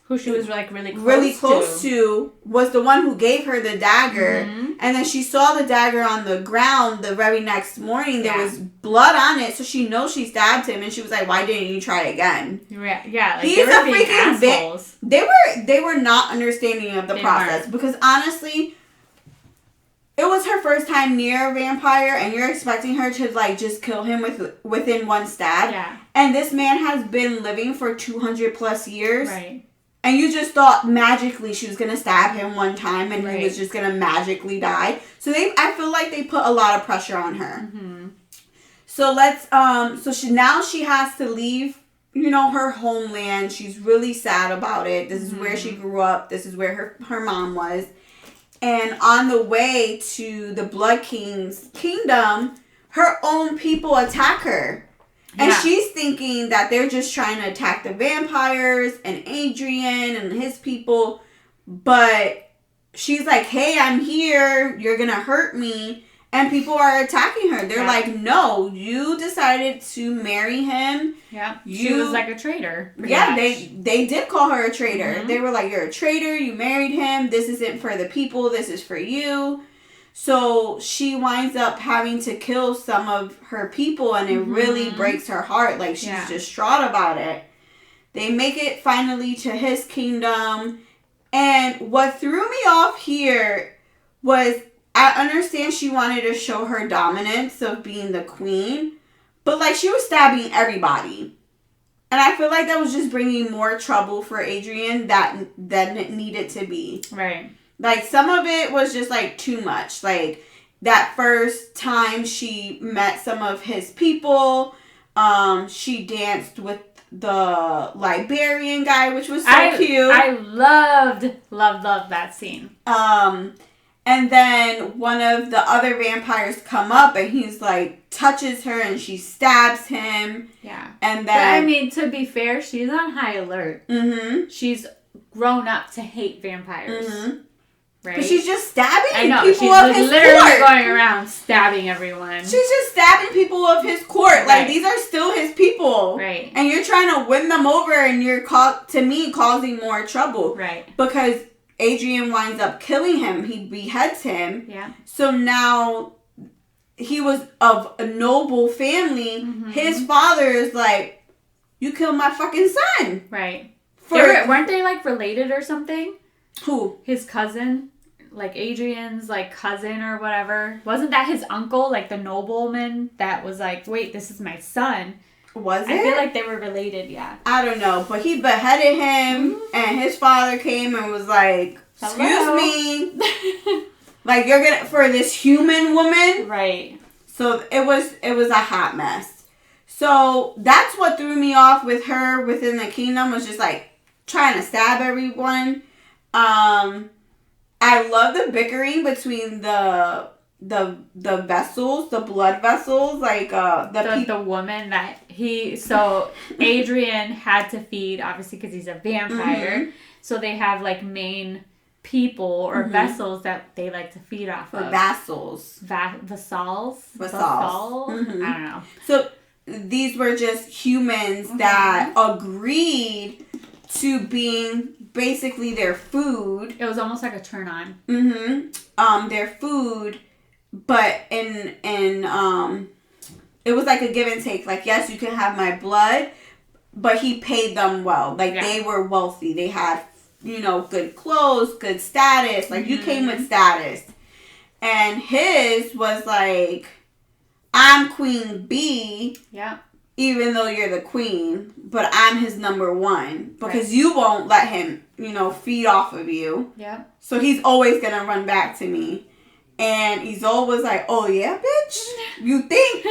S1: Who she was really close
S2: to was the one who gave her the dagger. And then she saw the dagger on the ground the very next morning. There was blood on it, so she knows she stabbed him, and she was like, why didn't you try again?
S1: Yeah,
S2: he's a freaking assholes. They were not understanding of the process, because honestly, it was her first time near a vampire, and you're expecting her to, like, just kill him within one stab.
S1: Yeah.
S2: And this man has been living for 200 plus years.
S1: Right.
S2: And you just thought magically she was going to stab him one time and
S1: right.
S2: he was just going to magically die. So I feel like they put a lot of pressure on her.
S1: Mm-hmm.
S2: So she has to leave, you know, her homeland. She's really sad about it. This is where she grew up. This is where her mom was. And on the way to the Blood King's kingdom, her own people attack her. And she's thinking that they're just trying to attack the vampires and Adrian and his people. But she's like, hey, I'm here. You're going to hurt me. And people are attacking her. They're like, no, you decided to marry him.
S1: Yeah. She was like a traitor.
S2: Yeah, they did call her a traitor. Mm-hmm. They were like, you're a traitor. You married him. This isn't for the people. This is for you. So she winds up having to kill some of her people, and it really breaks her heart. Like, she's distraught about it. They make it finally to his kingdom. And what threw me off here was, I understand she wanted to show her dominance of being the queen, but, like, she was stabbing everybody. And I feel like that was just bringing more trouble for Adrian than it needed to be.
S1: Right.
S2: Like, some of it was just, like, too much. Like, that first time she met some of his people, she danced with the librarian guy, which was so cute.
S1: I loved that scene.
S2: And then one of the other vampires come up, and he's, like, touches her, and she stabs him.
S1: Yeah.
S2: And then...
S1: But, I mean, to be fair, she's on high alert.
S2: Mm-hmm.
S1: She's grown up to hate vampires.
S2: Mm-hmm.
S1: Right?
S2: But she's just stabbing people of his court.
S1: She's literally going around stabbing everyone.
S2: She's just stabbing people of his court. Right. Like, these are still his people.
S1: Right.
S2: And you're trying to win them over, and you're, to me, causing more trouble.
S1: Right.
S2: Because Adrian winds up killing him. He beheads him.
S1: Yeah. So
S2: now, he was of a noble family. Mm-hmm. His father is like, you killed my fucking son.
S1: Right. Weren't they, like, related or something?
S2: Who?
S1: His cousin. Like, Adrian's, like, cousin or whatever. Wasn't that his uncle? Like, the nobleman that was like, wait, this is my son.
S2: Was it?
S1: I feel like they were related, yeah.
S2: I don't know. But he beheaded him, and his father came and was like, excuse me. Like, you're gonna, for this human woman?
S1: Right.
S2: So, it was a hot mess. So, that's what threw me off with her within the kingdom, was just, like, trying to stab everyone. I love the bickering between the vessels, the blood vessels, like
S1: the woman that Adrian had to feed, obviously, because he's a vampire. Mm-hmm. So they have, like, main people or vessels that they like to feed off of.
S2: Vassals.
S1: Vassals.
S2: Mm-hmm.
S1: I don't know.
S2: So these were just humans that agreed to being basically their food.
S1: It was almost like a turn on.
S2: Mm-hmm. Their food, but in it was like a give and take. Like, yes, you can have my blood, but he paid them well. Like, they were wealthy. They had, you know, good clothes, good status. Like, you came with status. And his was like, I'm Queen B.
S1: Yeah.
S2: Even though you're the queen, but I'm his number one. Because you won't let him, you know, feed off of you.
S1: Yeah.
S2: So he's always going to run back to me. And Isolde was like, oh yeah, bitch? You think?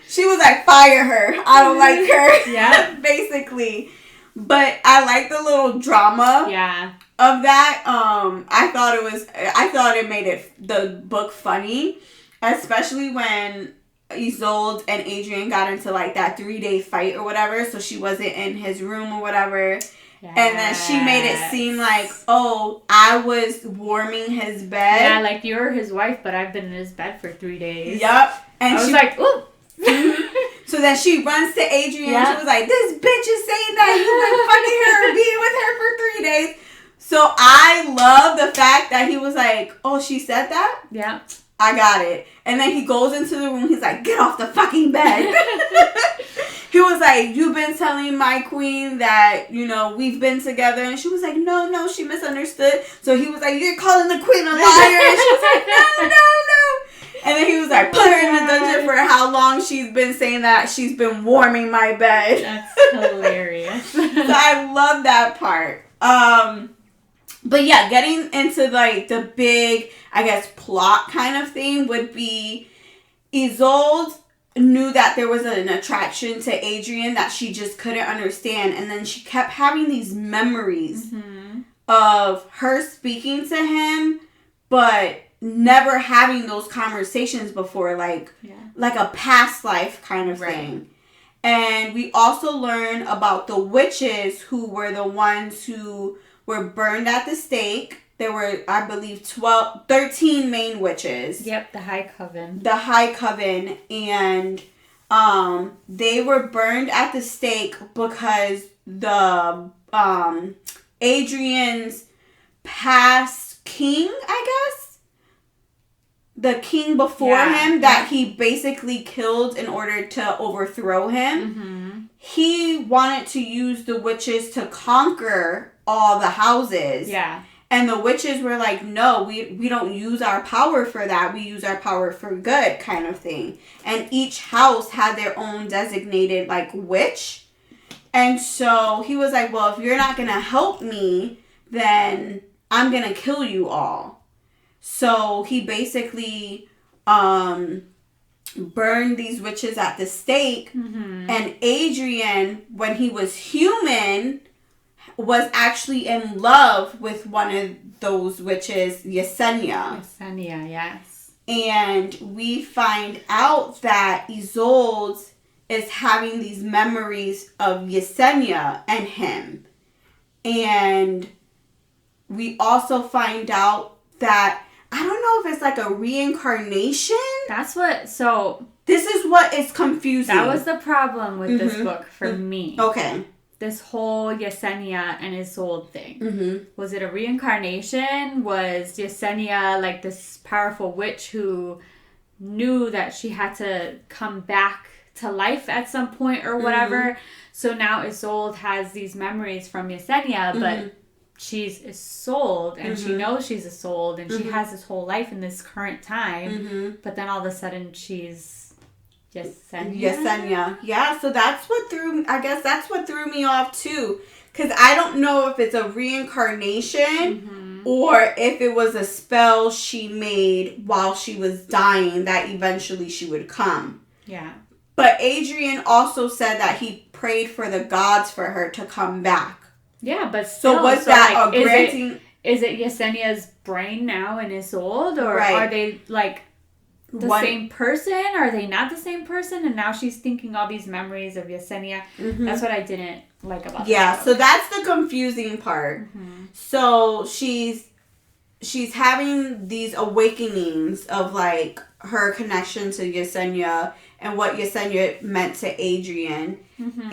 S2: She was like, fire her. I don't like her.
S1: Yeah.
S2: Basically. But I like the little drama.
S1: Yeah.
S2: Of that. I thought it made the book funny. Especially when Isolde and Adrian got into, like, that 3-day fight or whatever, so she wasn't in his room or whatever. Yes. And then she made it seem like, oh, I was warming his bed.
S1: Yeah, like, you're his wife, but I've been in his bed for 3 days.
S2: Yep. And
S1: I was like, ooh.
S2: So then she runs to Adrian and she was like, this bitch is saying that you been fucking her or being with her for 3 days. So I love the fact that he was like, oh, she said that?
S1: Yeah.
S2: I got it. And then he goes into the room. He's like, get off the fucking bed. He was like, you've been telling my queen that, you know, we've been together. And she was like, no, she misunderstood. So he was like, you're calling the queen a liar. And she was like, no. And then he was like, put her in the dungeon for how long she's been saying that she's been warming my bed.
S1: That's hilarious.
S2: So I love that part. But yeah, getting into like the big, I guess, plot kind of thing would be Isolde knew that there was an attraction to Adrian that she just couldn't understand. And then she kept having these memories of her speaking to him, but never having those conversations before, like a past life kind of thing. And we also learn about the witches who were the ones who were burned at the stake. There were, I believe, 13 main witches.
S1: Yep, the High Coven.
S2: The High Coven. And they were burned at the stake because the Adrian's past king, I guess, the king before him that he basically killed in order to overthrow him. He wanted to use the witches to conquer all the houses.
S1: Yeah.
S2: And the witches were like, no, we don't use our power for that. We use our power for good kind of thing. And each house had their own designated, like, witch. And so he was like, well, if you're not going to help me, then I'm going to kill you all. So he basically burned these witches at the stake. And Adrian, when he was human, was actually in love with one of those witches, Yesenia.
S1: Yesenia, yes.
S2: And we find out that Isolde is having these memories of Yesenia and him. And we also find out that, I don't know if it's like a reincarnation. This is what is confusing.
S1: That was the problem with this book for me.
S2: Okay.
S1: This whole Yesenia and Isolde thing. Was it a reincarnation? Was Yesenia like this powerful witch who knew that she had to come back to life at some point or whatever? So now Isolde has these memories from Yesenia, but she's Isolde and she knows she's Isolde and she has this whole life in this current time, but then all of a sudden she's Yesenia. Yeah, so that's what threw me off too. Because I don't know if it's a reincarnation or if it was a spell she made while she was dying that eventually she would come. Yeah.
S2: But Adrian also said that he prayed for the gods for her to come back.
S1: Yeah, but still,
S2: so was that like, a granting?
S1: Is it Yesenia's brain now in Isolde, or are they like the same person? Are they not the same person? And now she's thinking all these memories of Yesenia. That's what I didn't like about this
S2: so that's the confusing part. So she's having these awakenings of like her connection to Yesenia and what Yesenia meant to Adrian.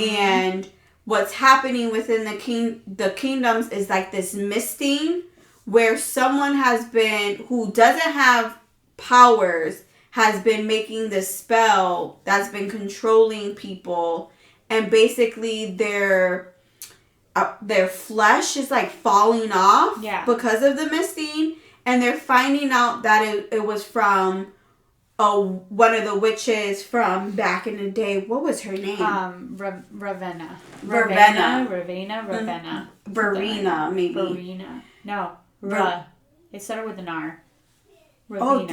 S2: And what's happening within the kingdoms is like this misting where someone who doesn't have powers has been making this spell that's been controlling people, and basically their flesh is like falling off because of the misting, and they're finding out that it was from one of the witches from back in the day. What was her name?
S1: Ravenna.
S2: Verena, maybe.
S1: Verena. No. It started with an R.
S2: Ravenna.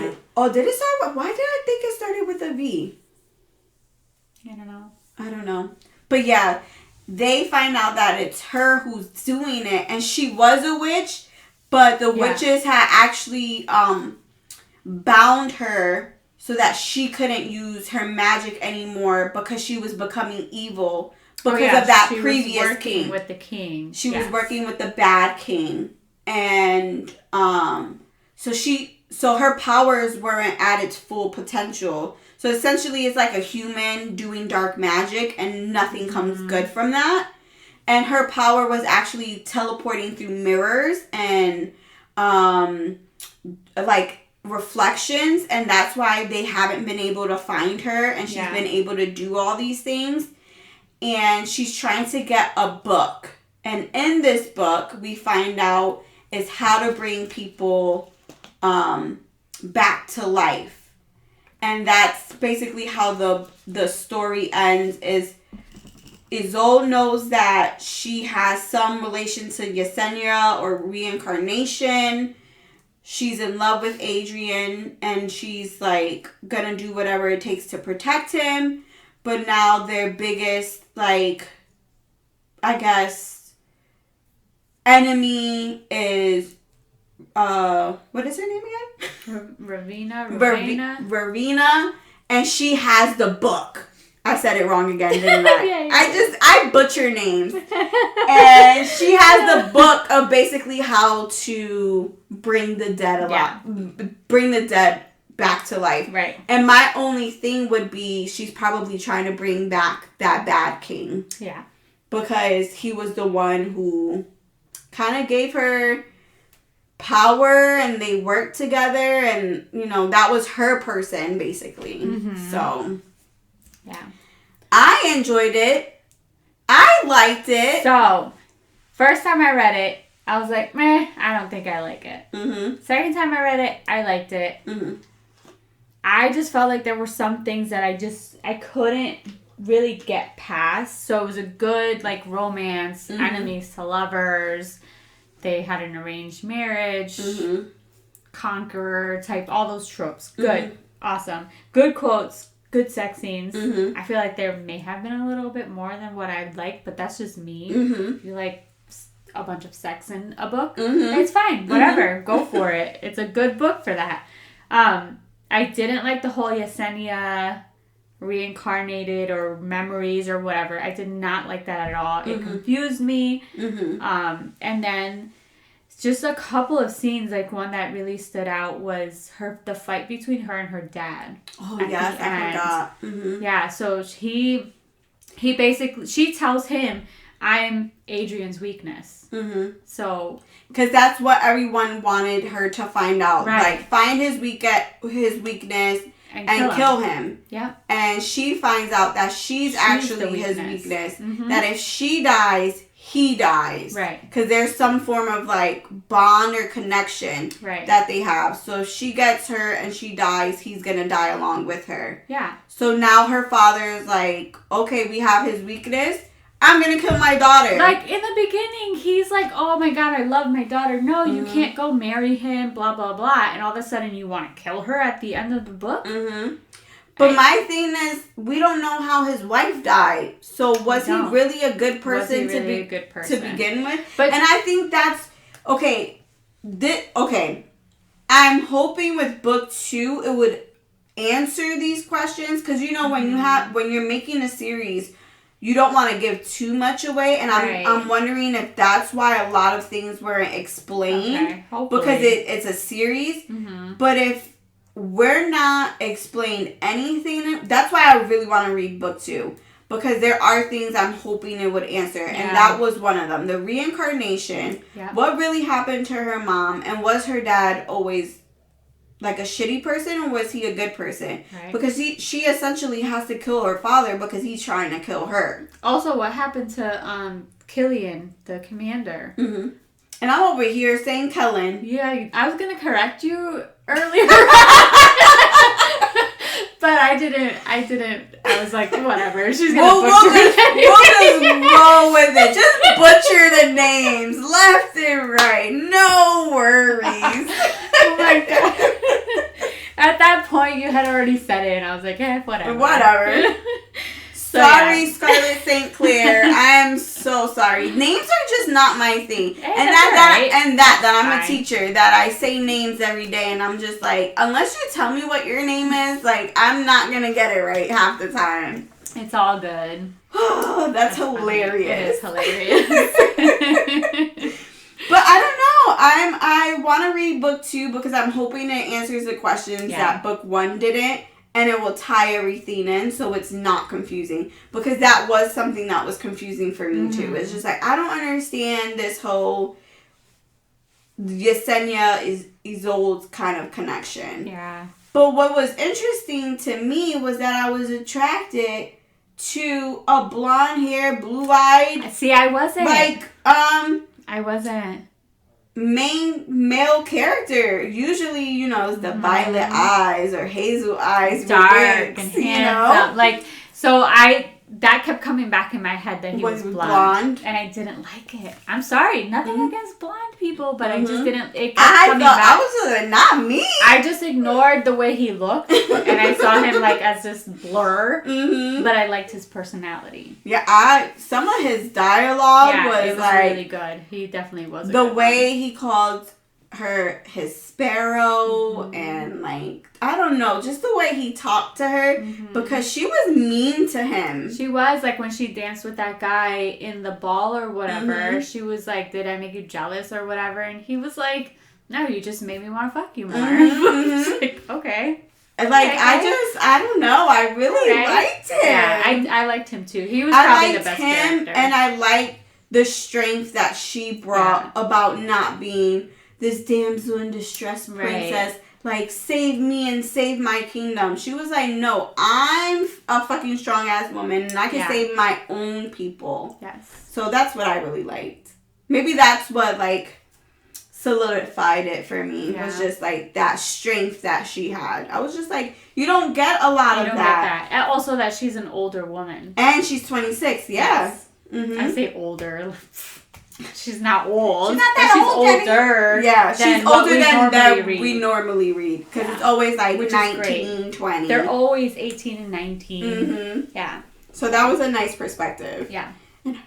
S2: Did it start with... Why did I think it started with a V?
S1: I don't know.
S2: But yeah, they find out that it's her who's doing it. And she was a witch, but the witches had actually bound her so that she couldn't use her magic anymore because she was becoming evil because of that previous king.
S1: With the king.
S2: She was working with the bad king. And so her powers weren't at its full potential. So essentially it's like a human doing dark magic and nothing comes good from that. And her power was actually teleporting through mirrors and like reflections, and that's why they haven't been able to find her, and she's been able to do all these things. And she's trying to get a book. And in this book, we find out is how to bring people back to life. And that's basically how the story ends. Is Isolde knows that she has some relation to Yesenia or reincarnation. She's in love with Adrian, and she's like gonna do whatever it takes to protect him. But now their biggest, like, I guess, enemy is, what is her name again? Verena. And she has the book. I said it wrong again, didn't I? I butcher names. And she has the book of basically how to bring the dead bring the dead back to life.
S1: Right.
S2: And my only thing would be she's probably trying to bring back that bad king.
S1: Yeah.
S2: Because he was the one who kind of gave her power, and they worked together, and, you know, that was her person, basically. Mm-hmm. So,
S1: yeah.
S2: I enjoyed it. I liked it.
S1: So, first time I read it, I was like, meh, I don't think I like it. Mm-hmm. Second time I read it, I liked it. Mm-hmm. I just felt like there were some things that I couldn't really get past. So it was a good, like, romance, enemies to lovers. They had an arranged marriage, conqueror type, all those tropes. Good. Awesome. Good quotes. Good sex scenes. I feel like there may have been a little bit more than what I'd like, but that's just me. If you like a bunch of sex in a book, it's fine. Whatever. Go for it. It's a good book for that. I didn't like the whole Yesenia reincarnated or memories or whatever. I did not like that at all. It confused me. And then just a couple of scenes, like one that really stood out was the fight between her and her dad.
S2: Oh, yes, I forgot.
S1: Yeah, so he basically, she tells him, I'm Adrian's weakness. So,
S2: because that's what everyone wanted her to find out. Right. Like, find his weakness and kill him.
S1: Yeah.
S2: And she finds out that she's actually his weakness. That if she dies, he dies.
S1: Right.
S2: Because there's some form of, like, bond or connection that they have. So if she gets her and she dies, he's going to die along with her.
S1: Yeah.
S2: So now her father is like, okay, we have his weakness. I'm going to kill my daughter.
S1: Like, in the beginning, he's like, oh my God, I love my daughter. No, you can't go marry him, blah, blah, blah. And all of a sudden, you want to kill her at the end of the book?
S2: But my thing is, we don't know how his wife died. So was he really a good person to begin with? And I think that's, okay. I'm hoping with book 2, it would answer these questions. Because, you know, when you're making a series, you don't want to give too much away, and I'm wondering if that's why a lot of things weren't explained, because it's a series. But if we're not explained anything, that's why I really want to read book 2, because there are things I'm hoping it would answer, and that was one of them. The reincarnation, what really happened to her mom, and was her dad always like a shitty person, or was he a good person? Right. Because she essentially has to kill her father because he's trying to kill her.
S1: Also, what happened to Killian, the commander?
S2: And I'm over here saying Kellen.
S1: Yeah, I was gonna correct you earlier, but I didn't. I was like, whatever. She's gonna butcher it.
S2: We'll just roll with it. Just butcher the names left and right. No worries.
S1: Oh my God. At that point, you had already said it, and I was like, whatever. Sorry,
S2: Scarlett St. Clair. I am so sorry. Names are just not my thing.
S1: Hey, and
S2: that I'm a teacher, that I say names every day, and I'm just like, unless you tell me what your name is, like, I'm not going to get it right half the time.
S1: It's all good.
S2: That's hilarious.
S1: Funny. It is hilarious.
S2: But I don't know. I want to read book 2 because I'm hoping it answers the questions that book 1 didn't. And it will tie everything in so it's not confusing. Because that was something that was confusing for me too. It's just like, I don't understand this whole Yesenia Isolde's kind of connection.
S1: Yeah.
S2: But what was interesting to me was that I was attracted to a blonde-haired, blue-eyed...
S1: See, I wasn't.
S2: Like,
S1: I wasn't.
S2: main male character. Usually, you know, it's the violet eyes or hazel eyes.
S1: Dark
S2: wigs,
S1: and
S2: you
S1: handsome.
S2: know?
S1: Like, so that kept coming back in my head that he was blonde. And I didn't like it. I'm sorry. Nothing against blonde people, but I just didn't. It kept coming back.
S2: I was like, not me.
S1: I just ignored the way he looked. And I saw him like as this blur. But I liked his personality.
S2: Yeah, some of his dialogue was like
S1: really good. He definitely was.
S2: The way he called her his sparrow and like I don't know, just the way he talked to her because she was mean to him.
S1: She was like when she danced with that guy in the ball or whatever. She was like, "Did I make you jealous or whatever?" And he was like, "No, you just made me want to fuck you more." It's like, okay.
S2: And like I don't know, I really liked him.
S1: Yeah, I liked him too. He was probably the best character.
S2: And I liked the strength that she brought about not being this damsel in distress princess. Like, save me and save my kingdom. She was like, no, I'm a fucking strong ass woman and I can save my own people.
S1: Yes.
S2: So that's what I really liked. Maybe that's what like solidified it for me. Was just like that strength that she had. I was just like, you don't get a lot of that.
S1: And also that she's an older woman.
S2: And she's 26,
S1: Yes. I say older. She's not old.
S2: She's not that old.
S1: She's older.
S2: Yeah, she's older than that we normally read. Because it's always like 19, 20.
S1: They're always 18 and 19. Yeah.
S2: So that was a nice perspective.
S1: Yeah.
S2: And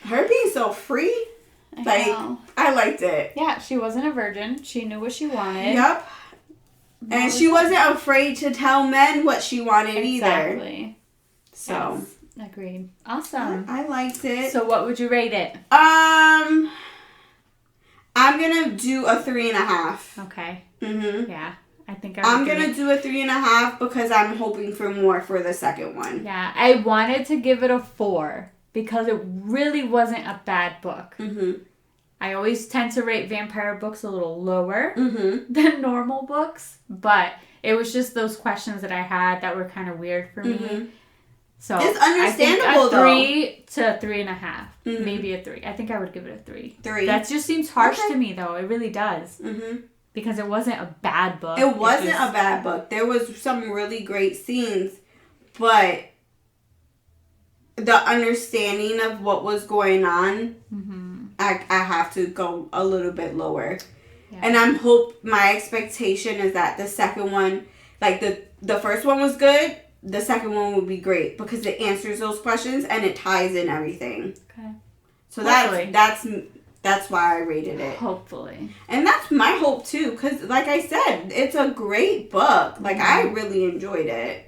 S2: her being so free, I liked it.
S1: Yeah, she wasn't a virgin. She knew what she wanted.
S2: Yep. And she wasn't afraid to tell men what she wanted either.
S1: Exactly.
S2: So...
S1: Yes. Agreed. Awesome.
S2: I liked it.
S1: So what would you rate it?
S2: I'm gonna do a 3.5.
S1: Okay. Yeah. I think
S2: I'm gonna do a 3.5 because I'm hoping for more for the second one.
S1: Yeah. I wanted to give it a 4 because it really wasn't a bad book. I always tend to rate vampire books a little lower than normal books, but it was just those questions that I had that were kind of weird for me. So
S2: it's understandable,
S1: I think a 3 to 3.5, maybe a 3. I think I would give it a 3. 3. That just seems harsh to me, though. It really does. Because it wasn't a bad book.
S2: It wasn't a bad book. There was some really great scenes, but the understanding of what was going on, I have to go a little bit lower. Yeah. And my expectation is that the second one, like the first one was good. The second one would be great because it answers those questions and it ties in everything. Okay. So that's why I rated it.
S1: Hopefully.
S2: And that's my hope too, because like I said, it's a great book. Like I really enjoyed it,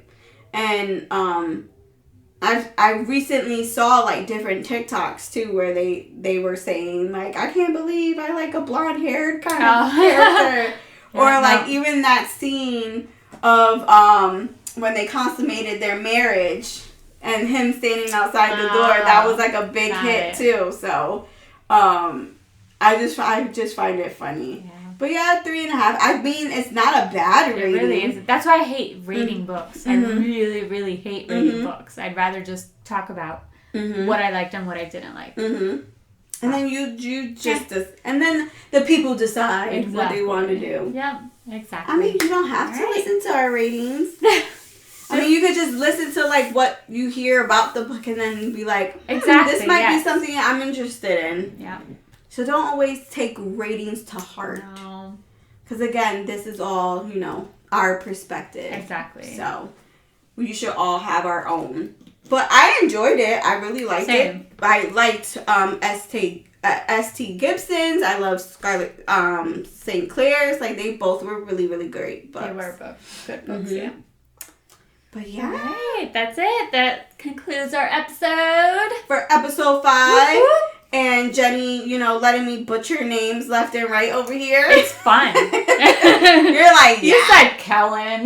S2: and I recently saw like different TikToks too where they were saying like, I can't believe I like a blonde haired kind of character, even that scene of when they consummated their marriage and him standing outside the door, that was like a big hit too. So, I just find it funny. Yeah. But yeah, 3.5. I mean, it's not a bad rating.
S1: It really is. That's why I hate rating books. I really, really hate rating books. I'd rather just talk about what I liked and what I didn't like.
S2: And then you just and then the people decide what they want to do.
S1: Yeah, exactly.
S2: I mean, you don't have to listen to our ratings. I mean, you could just listen to like what you hear about the book and then be like, this might be something I'm interested in. Yeah. So don't always take ratings to heart. No. Because again, this is all, our perspective. Exactly. So we should all have our own. But I enjoyed it. I really liked it. I liked St. Gibson's. I love Scarlett St. Clair's. Like, they both were really, really great books.
S1: They were good books, yeah.
S2: But yeah.
S1: All right, that's it. That concludes our episode.
S2: For episode 5. Woo-hoo. And Jenny, letting me butcher names left and right over here.
S1: It's fun.
S2: You're like,
S1: You said Kellen.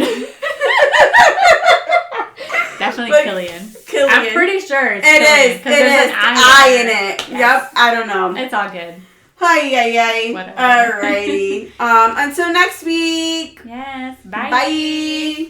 S1: Definitely Killian. I'm pretty sure it's Killian.
S2: It is. There's an I in it. Yes. Yep. I don't know.
S1: It's all good.
S2: Hi.
S1: Whatever.
S2: Alrighty. Until next week.
S1: Yes. Bye.
S2: Bye.